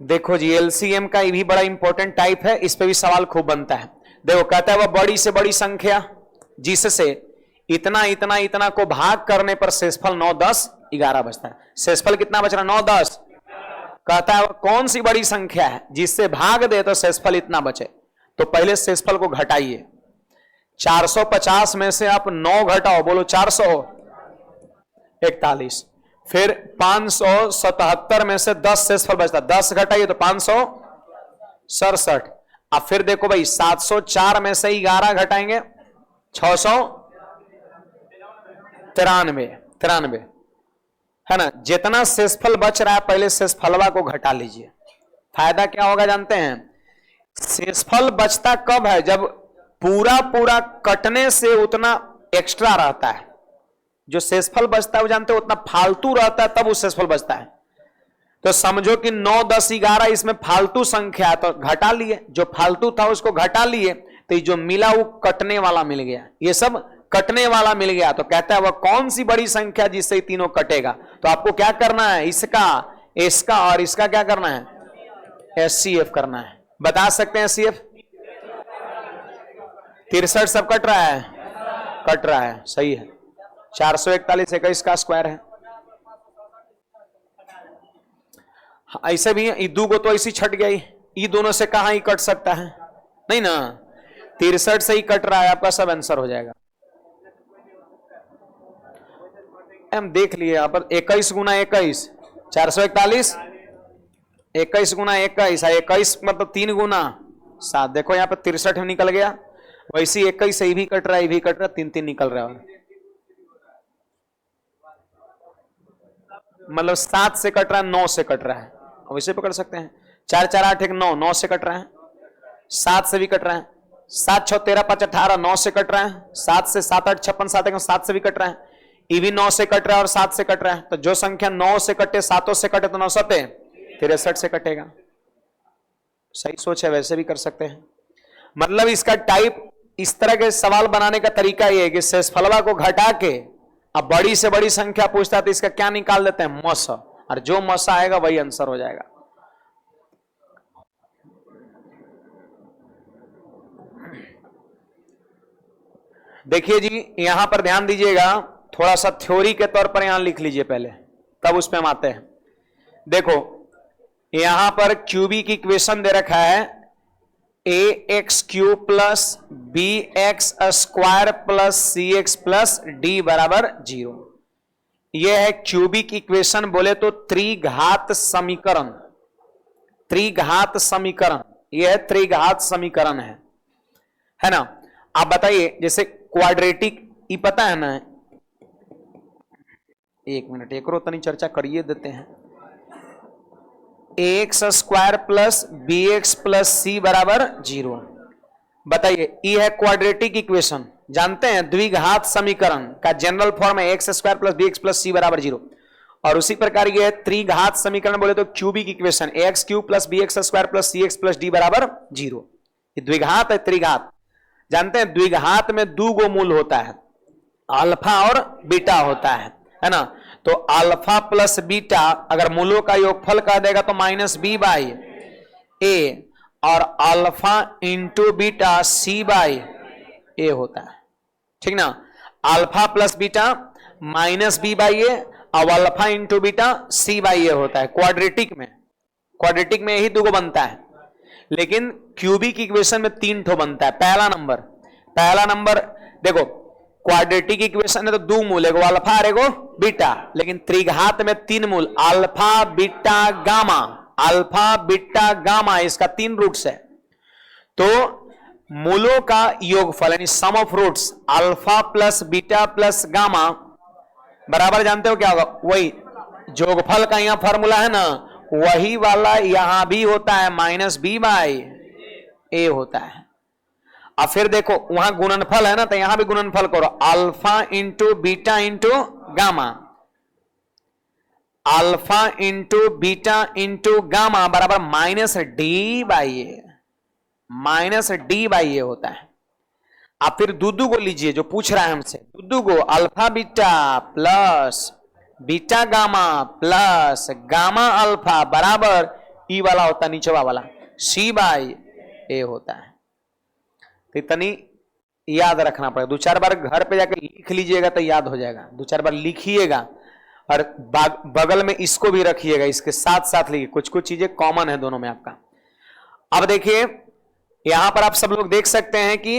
देखो जी, एलसीएम का ये भी बड़ा इंपॉर्टेंट टाइप है, इस पे भी सवाल खूब बनता है। देखो कहता है वह बड़ी से बड़ी संख्या जिससे इतना इतना इतना को भाग करने पर शेषफल 9, 10, 11 बचता है। शेषफल कितना बच रहा, 9, 10। कहता है वह कौन सी बड़ी संख्या है जिससे भाग दे तो शेषफल इतना बचे। तो पहले शेषफल को घटाइए। 450 में से आप 9 घटाओ, बोलो 441। फिर 577 में से 10 शेषफल बचता, 10 घटाइए तो 567। अब फिर देखो भाई 704 में से 11 घटाएंगे 693 है ना। जितना शेषफल बच रहा है पहले शेषफलवा को घटा लीजिए। फायदा क्या होगा जानते हैं, शेषफल बचता कब है, जब पूरा पूरा कटने से उतना एक्स्ट्रा रहता है। जो शेषफल बचता है वो जानते हो उतना फालतू रहता है, तब वो शेषफल बचता है। तो समझो कि 9, 10, 11 इसमें फालतू संख्या है, तो घटा लिए। जो फालतू था उसको घटा लिए, तो जो मिला वो कटने वाला मिल गया। ये सब कटने वाला मिल गया। तो कहता है वह कौन सी बड़ी संख्या जिससे तीनों कटेगा। तो आपको क्या करना है, इसका, इसका और इसका क्या करना है, एचसीएफ करना है। बता सकते हैं एचसीएफ। 63 सब कट रहा है, कट रहा है, सही है। 441 21 का स्क्वायर है। ऐसे भी ये दो को तो ऐसी छट गई, ये दोनों से कहां ही कट सकता है, नहीं ना। 63 से ही कट रहा है, आपका सब आंसर हो जाएगा। हम देख लिए यहां पर 21 गुना 21 441, 21 गुना 21 है 21 मतलब 3 गुना 7। देखो यहां पर 63 में निकल गया, वैसे 21 से भी कट रहा है, भी कट रहा है, 3 निकल रहा है। मतलब 7 से कट रहा है, 9 से कट रहा है, वैसे पकड़ सकते हैं। 4 4 8 1 9, 9 से कट रहा है। 7 से भी कट रहा है, 7 6 13 5 18, 9 से कट रहा है। 7 से 7 8 56 7 1 7 से भी कट रहा है। ये भी 9 से कट रहा है और 7 से कट रहा है। तो जो संख्या 9 से कटे 7 से कटे तो 9 7 63 से कटेगा। सही सोच है, वैसे भी कर सकते हैं। मतलब इसका टाइप, इस तरह के सवाल बनाने का तरीका यह है कि शेषफलवा को घटा के अब बड़ी से बड़ी संख्या पूछता है तो इसका क्या निकाल देते हैं, मस, और जो मौसा आएगा वही आंसर हो जाएगा। देखिए जी, यहां पर ध्यान दीजिएगा, थोड़ा सा थ्योरी के तौर पर यहां लिख लीजिए पहले, तब उस पर हम आते हैं। देखो यहां पर क्यूबिक इक्वेशन दे रखा है A X cube plus B X square plus C X plus D बराबर 0। यह है क्यूबिक इक्वेशन, बोले तो त्रिघात समीकरण। त्रिघात समीकरण, यह त्रिघात समीकरण है ना। आप बताइए, जैसे क्वाड्रेटिक, ये पता है ना, एक मिनट एक रो तनी चर्चा करिए देते हैं। X square plus B X plus C बराबर 0। बताइए, ये है क्वाड्रेटिक इक्वेशन, जानते हैं द्विघात समीकरण का जनरल फॉर्म है X square plus B X plus C बराबर 0। और उसी प्रकार ये है त्रिघात समीकरण, बोले तो cubic equation X cube plus B X square plus C X plus D बराबर 0। ये द्विघात है, त्रिघात। जानते हैं द्विघात में दो गो मूल होता है, अल्फा और बीटा होता है ना। तो अल्फा प्लस बीटा अगर मूलों का योगफल कर देगा तो माइनस बी बाई ए, और alpha into beta C by A होता है, ठीक ना। Alpha plus beta minus B by A और alpha into beta C by A होता है क्वाड्रेटिक में। क्वाड्रेटिक में यही दो बनता है, लेकिन क्यूबिक इक्वेशन में 3 ठो बनता है। पहला नंबर देखो, क्वाड्रेटिक इक्वेशन है तो दो मूल है, अल्फा और एगो बीटा, लेकिन त्रिघात में 3 मूल, alpha beta gamma. Alpha beta gamma, इसका 3 रूट्स है। तो मूलों का योगफल यानी sum of roots alpha plus beta plus gamma बराबर, जानते हो क्या होगा, वही योगफल का यहां फॉर्मूला है ना, वही वाला यहां भी होता है, माइनस बी बाई ए होता है। अब फिर देखो वहां गुणनफल है ना, तो यहां भी गुणनफल करो, alpha into beta into gamma. Alpha into beta into gamma बराबर minus D by A, minus D by A होता है। अब फिर दूधू को लीजिए, जो पूछ रहा है हमसे, दूधू को alpha beta plus beta gamma plus gamma alpha बराबर ई वाला होता है, नीचवा वाला सी बाई ए होता है। तो इतनी याद रखना पड़ेगा, 2-4 बार घर पे जाकर लिख लीजिएगा तो याद हो जाएगा। 2-4 बार लिखिएगा और बगल में इसको भी रखिएगा, इसके साथ साथ लिखिए, कुछ कुछ चीजें कॉमन है दोनों में आपका। अब देखिए यहां पर आप सब लोग देख सकते हैं कि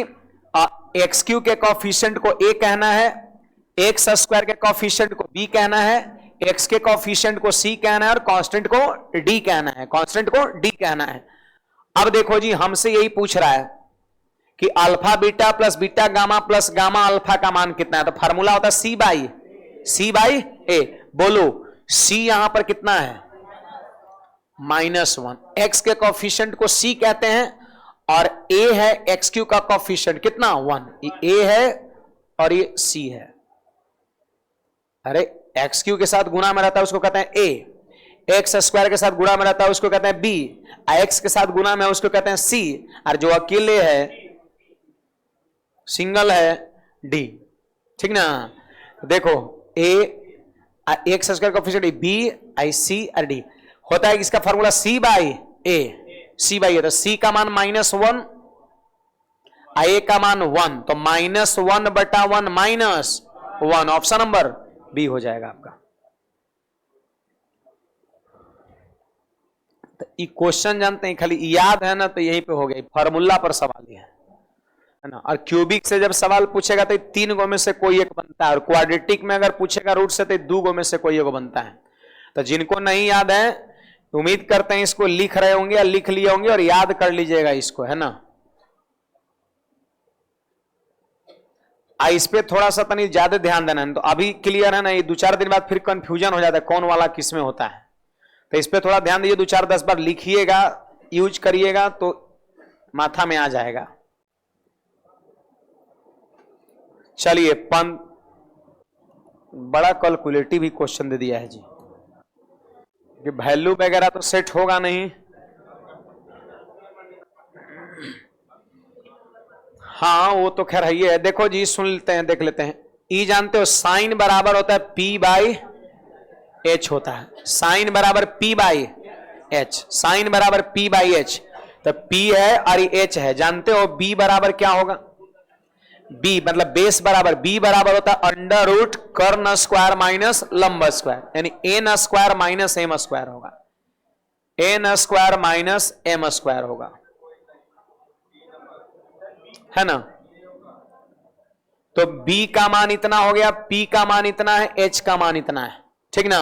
एक्स क्यू के कोफिशिएंट को ए कहना है, एक्स स्क्वायर के कोफिशिएंट को बी कहना है, एक्स के कोफिशिएंट को सी कहना है और कांस्टेंट को डी कहना है, कांस्टेंट को डी कहना है। अब देखो जी, हमसे यही पूछ रहा है कि alpha beta plus beta gamma plus gamma alpha का मान कितना है, तो फार्मूला होता है सी बाई ए। बोलो सी यहां पर कितना है, -1। एक्स के कोफिशिएंट को सी कहते हैं और ए है एक्स क्यू का कोफिशिएंट कितना 1, ये ए है और ये सी है। अरे एक्स क्यू के साथ गुणा में रहता है उसको कहते हैं ए, एक्स स्क्वायर के साथ गुणा में रहता है उसको कहते हैं बी, एक्स के साथ गुणा में उसको कहते हैं सी, और जो अकेले है सिंगल है डी, ठीक ना। देखो A X square coefficient B I C और डी होता है, इसका formula C by A, C by A, तो सी का मान -1 ए का मान 1, तो -1 बटा 1 -1, ऑप्शन नंबर बी हो जाएगा आपका। तो ये क्वेश्चन जानते हैं, खाली याद है ना, तो यहीं पे हो गया, फॉर्मूला पर सवाल है ना। और क्यूबिक से जब सवाल पूछेगा तो 3 गो में से कोई एक बनता है, और क्वाड्रेटिक में अगर पूछेगा रूट से तो 2 गो में से कोई एक बनता है। तो जिनको नहीं याद है, उम्मीद करते हैं इसको लिख रहे होंगे या लिख लिए होंगे और याद कर लीजिएगा इसको, है ना। इस पे थोड़ा सा तनी ज्यादा ध्यान देना है, तो अभी क्लियर है ना, ये 2-4 दिन बाद फिर कंफ्यूजन हो जाता है कौन वाला किस में होता है। तो इस पे थोड़ा ध्यान दीजिए, 2-4-10 बार लिखिएगा, यूज करिएगा तो माथा में आ जाएगा। चलिए, बड़ा कैलकुलेटिव ही क्वेश्चन दे दिया है जी, कि वैल्यू वगैरह तो सेट होगा नहीं। हाँ वो तो खैर है ही है। देखो जी, सुन लेते हैं, देख लेते हैं। ई जानते हो साइन बराबर होता है पी बाई एच होता है। साइन बराबर पी बाई एच, साइन बराबर पी बाई एच, तो पी है और ये एच है। जानते हो बी बराबर क्या होगा? बी मतलब बेस बराबर, बी बराबर होता है अंडर रूट कर्ण स्क्वायर माइनस लंब स्क्वायर, यानी N square minus M square होगा, N square minus M square होगा, है ना। तो b का मान इतना हो गया, p का मान इतना है, h का मान इतना है, ठीक ना।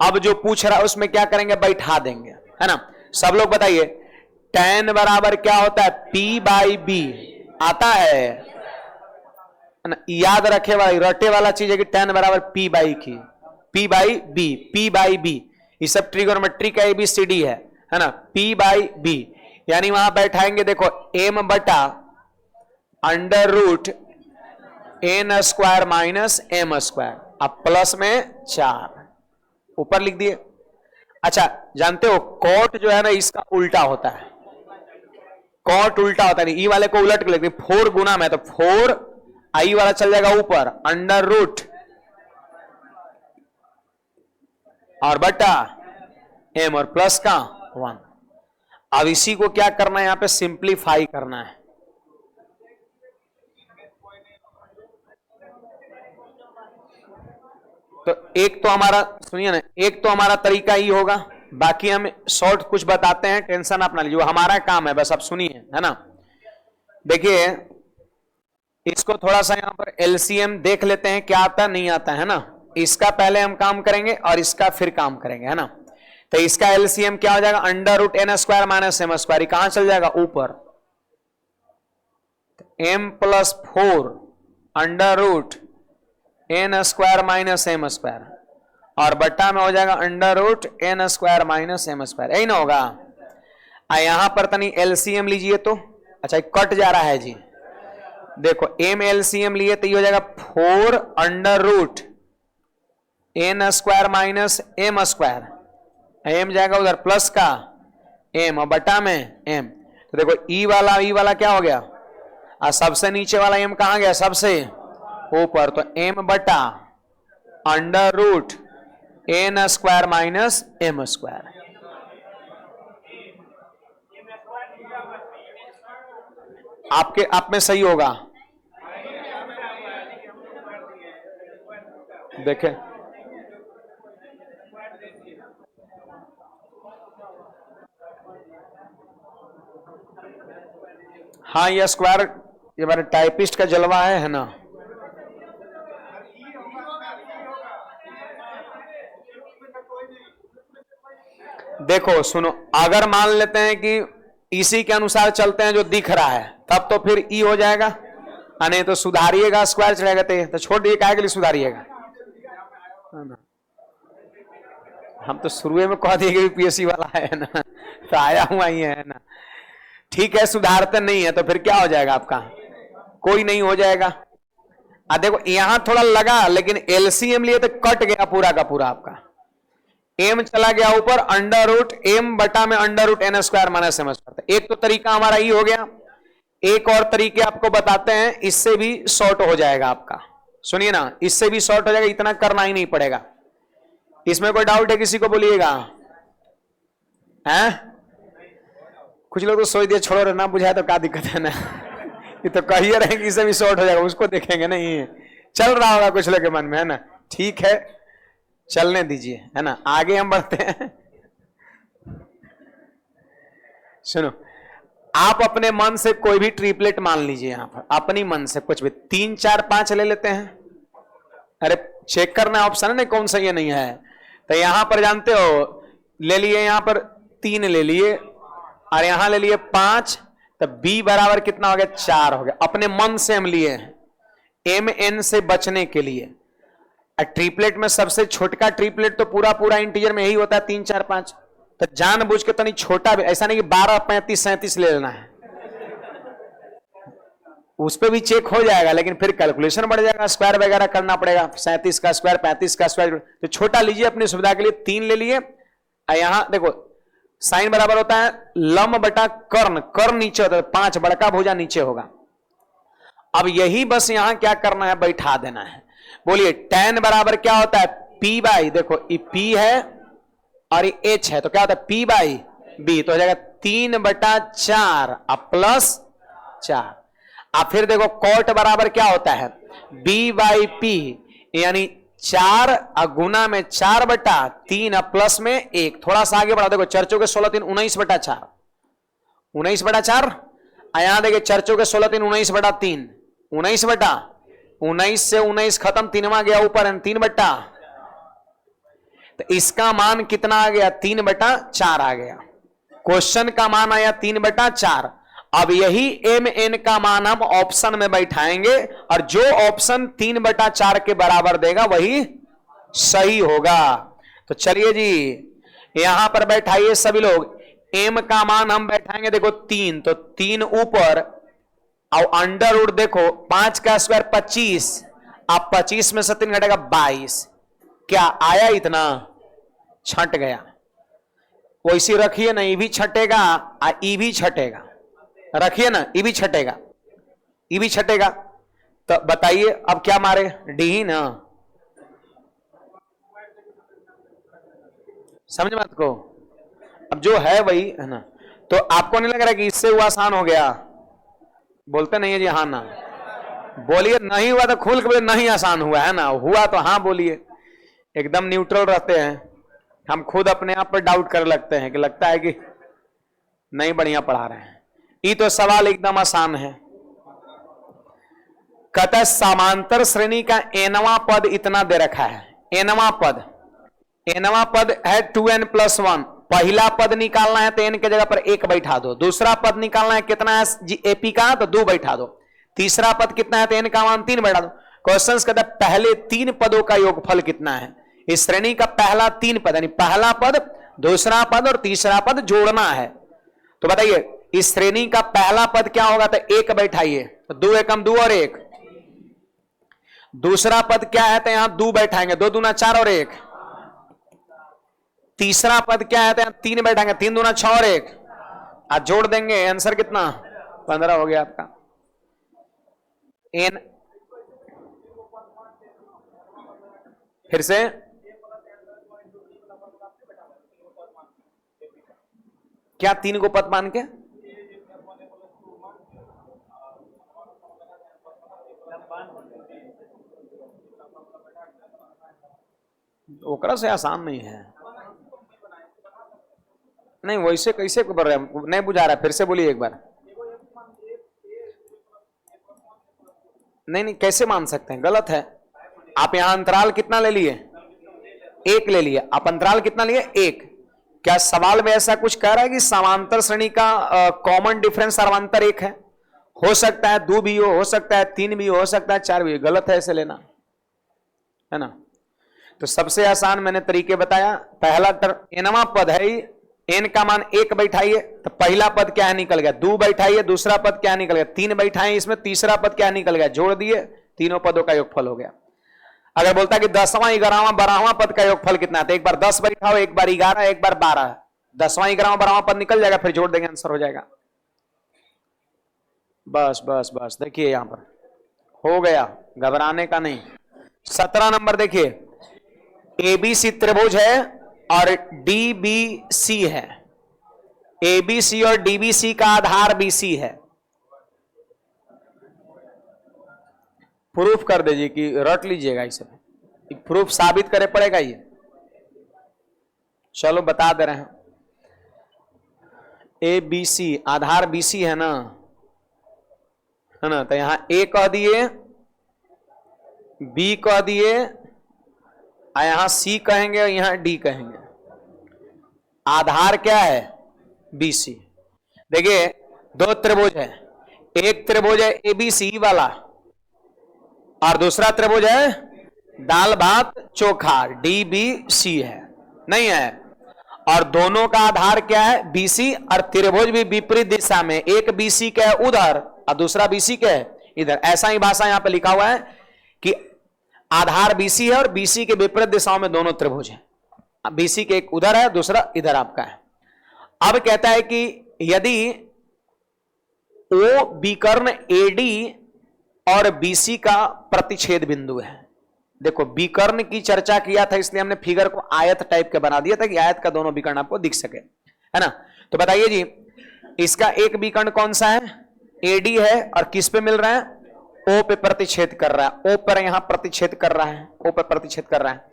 अब जो पूछ रहा है उसमें क्या करेंगे? बैठा देंगे, है ना। सब लोग बताइए tan बराबर क्या होता है? p बाई बी आता है ना। याद रखे वाला रटे वाला चीज है कि tan बराबर p बाई की, p by b, p by b, ये सब ट्रिगोनोमेट्री का ABCD है ना। p बाई बी यानी वहां बैठाएंगे, देखो m बटा under root n square minus M square, अब प्लस में 4 ऊपर लिख दिए। अच्छा जानते हो कॉट जो है ना इसका उल्टा होता है, कॉट उल्टा होता है, ई वाले को उलट के लिख दिए, 4 गुना में, तो 4 आई वाला चल जाएगा ऊपर अंडर रूट और बटा एम और प्लस का 1। अब इसी को क्या करना है? यहां पे सिंप्लीफाई करना है। तो एक तो हमारा सुनिए ना, एक तो हमारा तरीका ही होगा, बाकी हम शॉर्ट कुछ बताते हैं, टेंशन अपना लीजिए, हमारा काम है, बस आप सुनिए, है ना। देखिए इसको थोड़ा सा यहां पर एलसीएम देख लेते हैं क्या आता नहीं आता है ना। इसका पहले हम काम करेंगे और इसका फिर काम करेंगे, है ना। तो इसका एलसीएम क्या हो जाएगा? Under root n square minus M square, कहां चल जाएगा? ऊपर, m plus 4 under root n square minus M square और बट्टा में हो जाएगा under root n square minus M square, यही ना होगा। यहां पर तनी एलसीएम लीजिए तो, अच्छा कट जा रहा है जी, देखो एम एलसीएम लिए तो ये हो जाएगा 4 under root n square minus M square, m जाएगा उधर प्लस का एम और बटा में एम, तो देखो ई वाला क्या हो गया? और सबसे नीचे वाला एम कहां गया? सबसे ऊपर, तो एम बटा under root n square minus M square. आपके आप में सही होगा, देखें हाँ ये स्क्वायर, ये हमारे टाइपिस्ट का जलवा है ना। देखो सुनो, अगर मान लेते हैं कि इसी के अनुसार चलते हैं जो दिख रहा है, तब तो फिर ई हो जाएगा, नहीं तो सुधारिएगा, स्क्वायर चलेगा, तो छोड़ दिए, काय के लिए सुधारिएगा? हम तो शुरू में कह दिए कि पीएससी वाला है ना, तो आया हुआ ही है ना। ठीक है सुधारते नहीं है तो फिर क्या हो जाएगा आपका? कोई नहीं हो जाएगा। देखो यहां थोड़ा लगा, लेकिन एलसीएम लिए तो कट गया पूरा का पूरा आपका, एम चला गया ऊपर अंडर रूट एम बटा में under root n square minus M square. एक तो तरीका हमारा ये हो गया, एक और तरीके आपको बताते हैं, इससे भी शॉर्ट हो जाएगा आपका। सुनिए ना, इससे भी शॉर्ट हो जाएगा, इतना करना ही नहीं पड़ेगा। इसमें कोई डाउट है किसी को? बोलिएगा। हैं कुछ लोग तो सोच दिए छोड़ो रे, ना बुझाए तो क्या दिक्कत है ना। ये तो कहिए रहे कि इससे भी शॉर्ट हो जाएगा, उसको देखेंगे नहीं, चल रहा होगा कुछ लोग के मन में, है ना। ठीक है चलने दीजिए, है ना, आगे हम बढ़ते हैं। सुनो, आप अपने मन से कोई भी ट्रिपलेट मान लीजिए, यहां पर अपनी मन से कुछ भी 3 4 5 ले लेते हैं। अरे चेक करना ऑप्शन है ना, कौन सा ये नहीं है। तो यहां पर जानते हो ले लिए, यहां पर 3 ले लिए और यहां ले लिए 5, तो बी बराबर कितना हो गया? 4 हो गया। अपने मन से हम लिए हैं, एम एन से बचने के लिए। ट्रिपलेट में सबसे छोटका ट्रिपलेट तो पूरा पूरा इंटीजर में यही होता है 3 4 5, तो जानबूझ के तो नहीं छोटा भी, ऐसा नहीं कि 12 35 37 ले लेना है, उस पर भी चेक हो जाएगा, लेकिन फिर कैलकुलेशन बढ़ जाएगा, स्क्वायर वगैरह करना पड़ेगा, 37 का स्क्वायर 35 का स्क्वायर। तो छोटा लीजिए अपनी सुविधा के लिए, 3 ले लिए। यहां देखो साइन बराबर होता है लंब बटा कर्ण, कर्ण नीचे होता है, 5 बड़का भुजा नीचे होगा। अब यही बस यहां क्या करना है? बैठा देना है। बोलिए tan बराबर क्या होता है? P बाई, देखो ये P है और ये H है, तो क्या होता है P बाई B, तो हो जाएगा 3/4 अब प्लस 4। अब फिर देखो कॉट बराबर क्या होता है B बाई P, यानी 4 गुना में 4/3 अब प्लस में 1। थोड़ा सा आगे बढ़ा, देखो चर्चों के 16 3 19/4, 19/4। यहां देखिए चर्चों के 16 3 19/3, 19 से 19 खत्म, 3वां गया ऊपर 3/, तो इसका मान कितना आ गया 3/4 आ गया। क्वेश्चन का मान आया 3/4। अब यही mn का मान हम ऑप्शन में बैठाएंगे और जो ऑप्शन 3/4 के बराबर देगा वही सही होगा। तो चलिए जी यहां पर बैठाइए सभी लोग, m का मान हम बैठाएंगे देखो 3, तो 3 ऊपर और अंडर रूट देखो 5 का स्क्वायर 25, अब 25 में से 3 घटेगा 22, क्या आया इतना, छट गया। वैसी रखिए ना, ई भी छटेगा ई भी छटेगा, रखिए ना ई भी छटेगा, ई भी छटेगा। तो बताइए अब क्या मारे, डी ही ना, समझ मत को, अब जो है वही है ना। तो आपको नहीं लग रहा कि इससे हुआ आसान हो गया, बोलते नहीं है जी हाँ ना, बोलिए नहीं हुआ तो खुल के नहीं आसान हुआ है ना, हुआ तो हाँ बोलिए। एकदम न्यूट्रल रहते हैं हम, खुद अपने आप पर डाउट करने लगते हैं कि लगता है कि नहीं बढ़िया पढ़ा रहे हैं। ये तो सवाल एकदम आसान है। कहता समांतर श्रेणी का nवां पद इतना दे रखा है, nवां पद है 2n+1। पहला पद निकालना है तो n के जगह पर 1 बैठा दो, दूसरा पद निकालना है कितना है एपी का, तो 2 बैठा दो, तीसरा पद कितना है तो n का मान 3 बैठा दो। क्वेश्चन कहता है पहले 3 पदों का योगफल कितना है। इस श्रेणी का पहला 3 पद, यानी पहला पद, दूसरा पद और तीसरा पद जोड़ना है। तो बताइए इस श्रेणी का पहला पद क्या होगा, तो 1 बैठाइए, तो 2 एकम 2 और 1। दूसरा पद क्या है तो यहां 2 बैठाएंगे, 2 दूना 4 और 1। तीसरा पद क्या है तो यहां 3 बैठाएंगे, 3 दूना 6 और 1। आज जोड़ देंगे, आंसर कितना 15 हो गया आपका। एन फिर से क्या 3 को पद मान के, ओकरा से आसान नहीं है। नहीं वैसे कैसे कर रहे हैं, नहीं बुझा रहा, फिर से बोलिए एक बार। नहीं कैसे मान सकते हैं, गलत है। आप यहां अंतराल कितना ले लिए, 1 ले लिए। आप अंतराल कितना लिए, 1। क्या सवाल में ऐसा कुछ कह रहा है कि समांतर श्रेणी का कॉमन डिफरेंस सर्वांतर 1 है? हो सकता है 2 भी हो सकता है 3 भी हो सकता है 4 भी, गलत है ऐसे लेना, है ना। तो सबसे आसान मैंने तरीके बताया। पहला nवां पद है, n का मान 1 बैठाइए, तो पहला पद क्या है निकल गया, 2 बैठाइए, दूसरा पद क्या निकल गया, 3 बैठाइए, इसमें तीसरा पद क्या निकल गया, जोड़ दिए, तीनों पदों का योगफल हो गया। अगर बोलता है कि 10वां 11वां 12वां पद का योगफल कितना है, तो एक बार 10 बैठाओ, एक बार 11, एक बार 12, 10वां 11वां 12वां पद निकल जाएगा, फिर जोड़ देंगे आंसर हो जाएगा। बस बस बस देखिए यहां पर हो गया, घबराने का नहीं। 17 नंबर देखिए, एबीसी त्रिभुज है और डीबीसी है। एबीसी और डीबीसी का आधार बीसी है। प्रूफ कर दीजिए कि रट लीजिएगा, इसे प्रूफ साबित करे पड़ेगा ये। चलो बता दे रहे हैं, A B C Aadhaar BC है ना, है ना। तो यहां ए कह दिए, बी कह दिए, यहां सी कहेंगे और यहां डी कहेंगे। आधार क्या है, बीसी। देखिए 2 त्रिभुज है, एक त्रिभुज है एबीसी वाला और दूसरा त्रिभुज है दाल भात चोखा डीबीसी है, नहीं है। और दोनों का आधार क्या है, बीसी, और त्रिभुज भी विपरीत दिशा में, एक बीसी का है उधर और दूसरा बीसी का है इधर। ऐसा ही भाषा यहां पे लिखा हुआ है कि आधार बीसी है और बीसी के विपरीत दिशाओं में दोनों त्रिभुज हैं। बीसी के एक उधर है, दूसरा इधर आपका है। अब कहता है कि यदि ओ विकर्ण एडी और बीसी का प्रतिच्छेद बिंदु है, देखो विकर्ण की चर्चा किया था, इसलिए हमने फिगर को आयत टाइप के बना दिया था कि आयत का दोनों विकर्ण आपको दिख सके, है ना। तो बताइए जी, इसका एक विकर्ण कौन सा है, एडी है, और किस पे मिल रहा है, ओ पे प्रतिच्छेद कर रहा है, ओ पर यहां प्रतिच्छेद कर रहा है, ओ पर प्रतिच्छेद कर रहा है।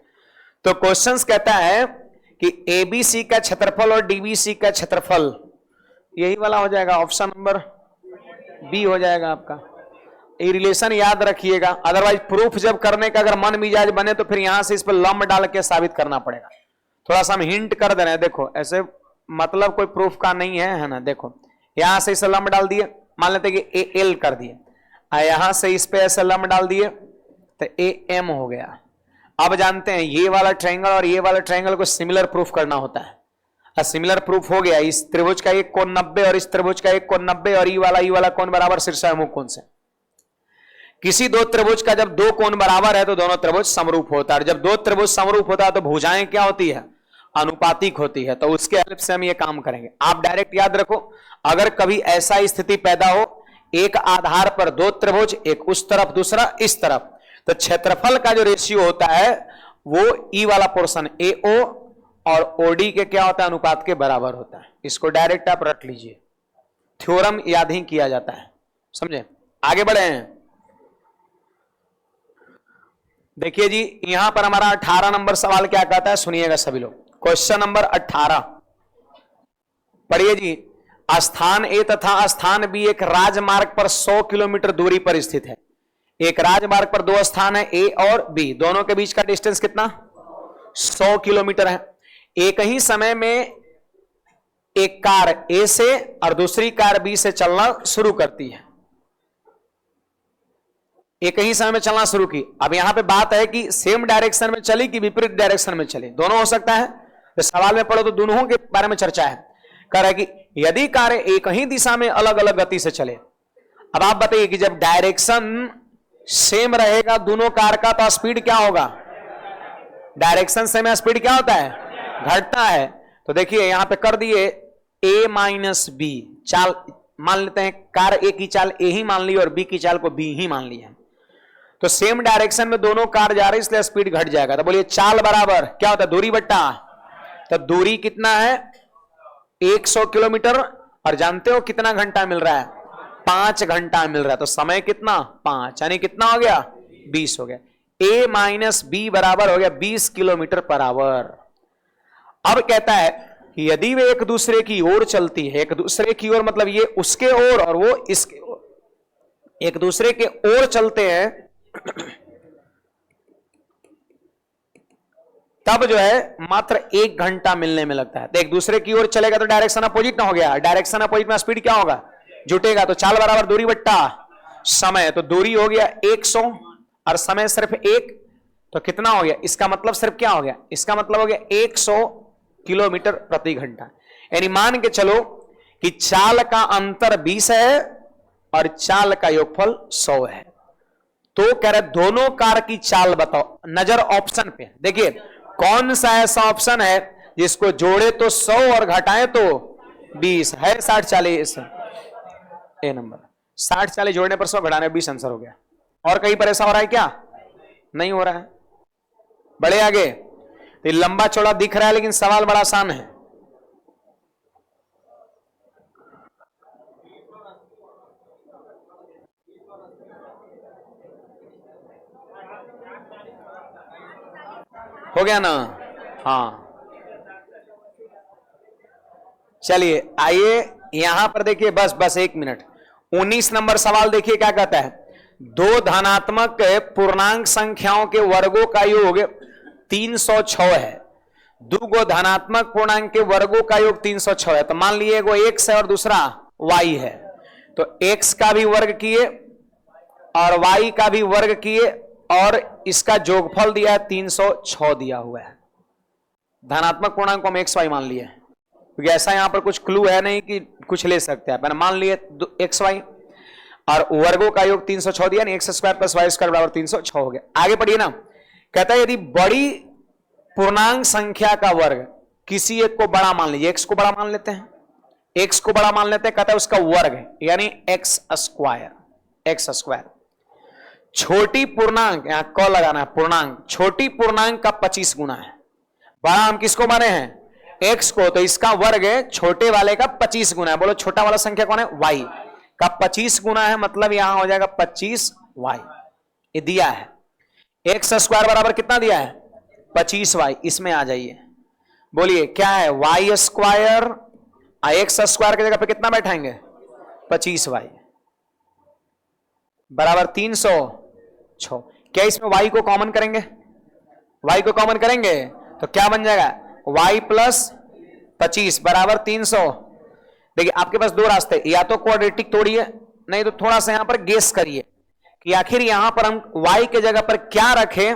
तो क्वेश्चंस कहता है कि एबीसी का क्षेत्रफल और डीबीसी का क्षेत्रफल, यही वाला हो जाएगा, ऑप्शन नंबर बी हो जाएगा आपका। ये रिलेशन याद रखिएगा, अदरवाइज प्रूफ जब करने का अगर मन मिजाज बने तो फिर यहां से इस पर लंब डाल के साबित करना पड़ेगा। थोड़ा सा हम हिंट कर दे रहे हैं, देखो ऐसे मतलब कोई प्रूफ का नहीं है, है ना। देखो यहां से इसे लंब डाल दिए, मान लेते कि ए एल कर दिए, यहां से इस पे ऐसे लंब डाल दिए तो ए एम हो गया। अब जानते हैं ये वाला ट्रायंगल और ये वाला ट्रायंगल को सिमिलर प्रूफ करना होता है, और सिमिलर प्रूफ हो गया, इस त्रिभुज का एक कोण 90 और इस त्रिभुज का एक कोण 90 और ई वाला कोण बराबर शीर्षाभिमुख कोण से। किसी दो त्रिभुज का जब दो कोण बराबर है तो दोनों त्रिभुज समरूप होता है, और जब दो त्रिभुज समरूप होता है तो भुजाएं क्या होती है, अनुपातिक होती है। तो उसके हेल्प से हम ये काम करेंगे। आप डायरेक्ट याद रखो, अगर कभी ऐसा स्थिति पैदा हो, एक आधार पर दो त्रिभुज, एक उस तरफ दूसरा इस तरफ, तो क्षेत्रफल का जो रेशियो होता है वो ई वाला पोर्शन एओ और ओडी के क्या होता है, अनुपात के बराबर होता है। इसको डायरेक्ट आप रख लीजिए, थ्योरम याद ही किया जाता है, समझे। आगे बढ़े हैं, देखिए जी यहां पर हमारा 18 नंबर सवाल क्या कहता है, सुनिएगा सभी लोग। क्वेश्चन नंबर 18 पढ़िए जी। स्थान ए तथा स्थान बी एक राजमार्ग पर 100 किलोमीटर दूरी पर स्थित है। एक राजमार्ग पर दो स्थान है ए और बी, दोनों के बीच का डिस्टेंस कितना, 100 किलोमीटर है। एक ही समय में एक कार ए से और दूसरी कार बी से चलना शुरू करती है, एक ही समय में चलना शुरू की। अब यहां पे बात है कि सेम डायरेक्शन में चली कि विपरीत डायरेक्शन में चली, दोनों हो सकता है। तो सवाल में पढ़ो तो दोनों के बारे में चर्चा है। कह रहा है कि यदि कार एक ही दिशा में अलग अलग गति से चले, अब आप बताइए कि जब डायरेक्शन सेम रहेगा दोनों कार का तो स्पीड क्या होगा, डायरेक्शन सेम है स्पीड क्या होता है, घटता है। तो देखिए यहां पे कर दिए ए माइनस बी, चाल मान लेते हैं, कार ए की चाल ए ही मान ली और बी की चाल को बी ही मान लिया, तो सेम डायरेक्शन में दोनों कार जा रही इसलिए स्पीड घट जाएगा। तो बोलिए चाल बराबर क्या होता है, दूरी बट्टा, तो दूरी कितना है 100 किलोमीटर, और जानते हो कितना घंटा मिल रहा है, 5 घंटा मिल रहा है। तो समय कितना 5, यानी कितना हो गया 20 हो गया। ए माइनस बी बराबर हो गया 20 किलोमीटर पर आवर। अब कहता है कि यदि वे एक दूसरे की ओर चलती है, एक दूसरे की ओर मतलब ये उसके ओर और वो इसके ओर, एक दूसरे के ओर चलते हैं तब जो है मात्र 1 घंटा मिलने में लगता है। तो एक दूसरे की ओर चलेगा तो डायरेक्शन अपोजिट ना हो गया, डायरेक्शन अपोजिट में स्पीड क्या होगा, जुटेगा। तो चाल बराबर दूरी बट्टा समय, तो दूरी हो गया 100 और समय सिर्फ 1, तो कितना हो गया, इसका मतलब सिर्फ क्या हो गया, इसका मतलब हो गया 100 किलोमीटर प्रति घंटा। यानी मान के चलो कि चाल का अंतर 20 है और चाल का योगफल 100 है। तो कह रहे दोनों कार की चाल बताओ। नजर ऑप्शन पे, देखिए कौन सा ऐसा ऑप्शन है जिसको जोड़े तो 100 और घटाए तो 20 है, 60 40 ए नंबर, 60 40 जोड़ने पर 100 घटाने 20 आंसर हो गया। और कहीं पर ऐसा हो रहा है क्या, नहीं हो रहा है। बड़े आगे, तो लंबा चौड़ा दिख रहा है लेकिन सवाल बड़ा आसान है। हो गया ना, हाँ चलिए आइए यहां पर देखिए, बस 1 मिनट। 19 नंबर सवाल देखिए क्या कहता है, दो धनात्मक पूर्णांक संख्याओं के वर्गों का योग 306 है। दो धनात्मक पूर्णांक के वर्गों का योग 306 है। तो मान लिए एगो x है और दूसरा y है, तो x का भी वर्ग किए और y का भी वर्ग किए और इसका जोगफल दिया है 306 दिया हुआ है। धनात्मक पूर्णांक को हम एक्स वाई मान लिए, क्योंकि ऐसा यहां पर कुछ क्लू है नहीं कि कुछ ले सकते हैं। मैंने मान लिए एक्स वाई और वर्गों का योग 306 दिया, x square plus y square बराबर 306 हो गया। आगे बढ़िए ना, कहता है यदि बड़ी पूर्णांक संख्या का वर्ग किसी एक को बड़ा मान लीजिए, एक्स को बड़ा मान लेते हैं, एक्स को बड़ा मान लेते हैं, कहता है उसका वर्ग यानी एक्स स्क्वायर छोटी पूर्णांक, यहां क लगाना है, पूर्णांक, छोटी पूर्णांक का 25 गुना है। बड़ा हम किसको माने हैं, x को, तो इसका वर्ग है छोटे वाले का 25 गुना है। बोलो छोटा वाला संख्या कौन है, y का 25 गुना है, मतलब यहां हो जाएगा 25y। ये दिया है x स्क्वायर बराबर कितना दिया है 25y। इसमें आ जाइए, बोलिए क्या है, y स्क्वायर, x स्क्वायर की जगह पे कितना बैठाएंगे 25y बराबर 306। क्या इसमें y को कॉमन करेंगे, y को कॉमन करेंगे तो क्या बन जाएगा, y प्लस 25 बराबर 300। देखिए आपके पास दो रास्ते, या तो क्वाड्रेटिक तोड़िए, नहीं तो थोड़ा सा यहां पर गेस करिए कि आखिर यहां पर हम y के जगह पर क्या रखें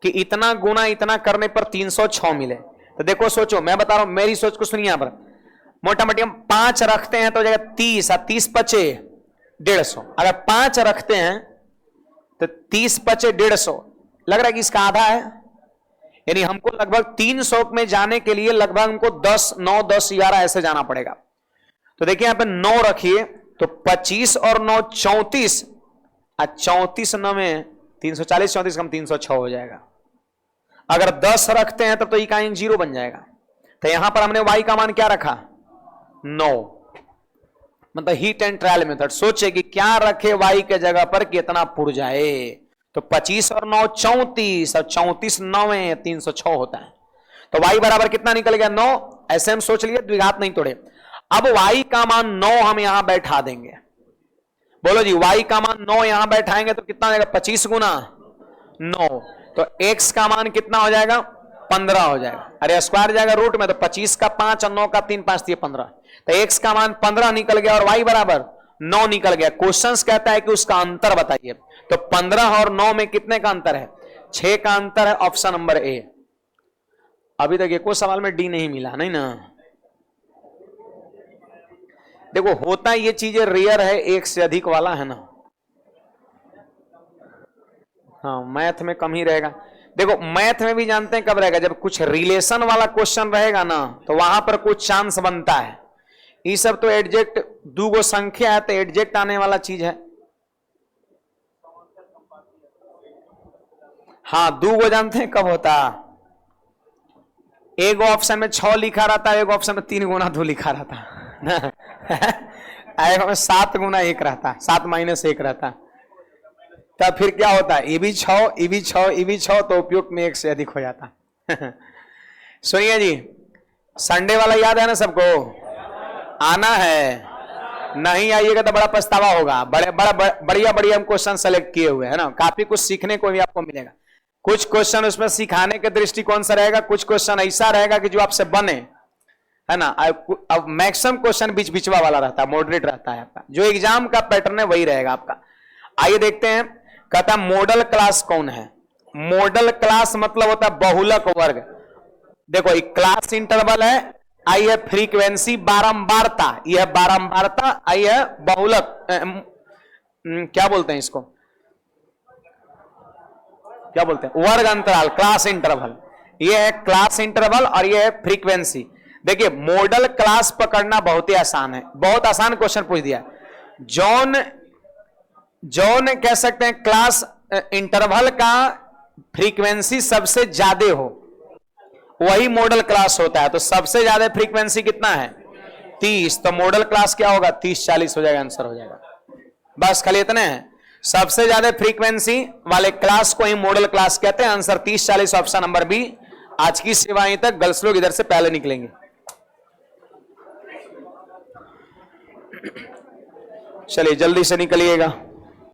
कि इतना गुना इतना करने पर 306 मिले। तो देखो सोचो, मैं बता रहा हूं, मेरी सोच को सुनिए। यहां पर मोटा मोटी हम 5 रखते हैं तो जगह 30 और 30 बचे 150। अगर 5 रखते हैं तो 30 बचे 150, लग रहा है कि इसका आधा है, यानी हमको लगभग 300 में जाने के लिए लगभग हमको 10, 9, 10, 11 ऐसे जाना पड़ेगा। तो देखिए यहां पे 9 रखिए तो 25 और 9 34, 34 9 में 340, 34 कम 306 हो जाएगा। अगर 10 रखते हैं तब तो का 0 बन जाएगा। तो यहां पर हमने y का मान क्या रखा 9, मतलब हीट एंड ट्रायल मेथड। सोचे कि क्या रखे y के जगह पर कितना पुर जाए, तो 25 और 9 34, और 34 9 में 306 होता है। तो y बराबर कितना निकल गया 9। ऐसे हम सोच लिए, द्विघात नहीं तोड़े। अब y का मान 9 हम यहां बैठा देंगे। बोलो जी, y का मान 9 यहां बैठाएंगे तो कितना हो जाएगा 25 गुना 9, तो x का मान कितना हो जाएगा 15 हो जाएगा। अरे स्क्वायर जाएगा रूट में, तो 25 का 5 और 9 का 3, 5 दिए 15, तो x का मान 15 निकल गया और y बराबर 9 निकल गया। क्वेश्चन कहता है कि उसका अंतर बताइए, तो 15 और 9 में कितने का अंतर है, 6 का अंतर है। Option number A. अभी तक एक सवाल में डी नहीं मिला, नहीं ना। देखो होता ये चीजें रेयर है, एक से अधिक वाला है ना। हाँ मैथ में कम ही रहेगा। देखो मैथ में भी जानते हैं कब रहेगा, जब कुछ रिलेशन वाला क्वेश्चन रहेगा ना, तो वहां पर कुछ चांस बनता है। ये सब तो एडजेक्ट, दो गो संख्या है तो एडजेक्ट आने वाला चीज है। हाँ दो गो जानते हैं कब होता, एक ऑप्शन में 6 लिखा रहता है, एक ऑप्शन में 3 गुना 2 लिखा रहता एक में 7 गुना 1 रहता, 7 माइनस 1 रहता। तब फिर क्या होता है, ये भी 6, ये भी 6, ये भी 6, तो उपयुक्त में 1 से अधिक हो जाता सुनिए जी, संडे वाला याद है ना सबको, आना है, नहीं आइएगा तो बड़ा पछतावा होगा। बढ़िया बढ़िया हम क्वेश्चन सेलेक्ट किए हुए है ना, काफी कुछ सीखने को भी आपको मिलेगा। कुछ क्वेश्चन उसमें सिखाने के दृष्टिकोण से रहेगा, कुछ क्वेश्चन ऐसा रहेगा कि जो आपसे बने, है ना। अब मैक्सिमम क्वेश्चन बीच बीचवा वाला रहता है, मॉडरेट रहता है आपका, जो एग्जाम का पैटर्न है वही रहेगा आपका। आइए देखते हैं, कहता है मॉडल क्लास कौन है। मॉडल क्लास मतलब होता है बहुलक वर्ग। देखो एक क्लास इंटरवल है, आई है फ्रीक्वेंसी बारंबारता, यह बारंबारता, आई है बहुलक, क्या बोलते हैं इसको, क्या बोलते हैं, वर्ग अंतराल, क्लास इंटरवल। यह है क्लास इंटरवल और यह है फ्रीक्वेंसी। देखिए मॉडल क्लास पकड़ना बहुत ही आसान है, बहुत आसान क्वेश्चन पूछ दिया। जौन कह सकते हैं क्लास इंटरवल का फ्रीक्वेंसी सबसे ज्यादा हो वही मॉडल क्लास होता है। तो सबसे ज्यादा फ्रीक्वेंसी कितना है 30, तो मॉडल क्लास क्या होगा 30-40 हो जाएगा, आंसर हो जाएगा। बस खाली इतने हैं, सबसे ज्यादा फ्रीक्वेंसी वाले क्लास को ही मॉडल क्लास कहते हैं। Answer 30-40, option number B. आज की सेवाएं तक गर्ल्स लोग इधर से पहले निकलेंगे। चलिए जल्दी से निकलिएगा।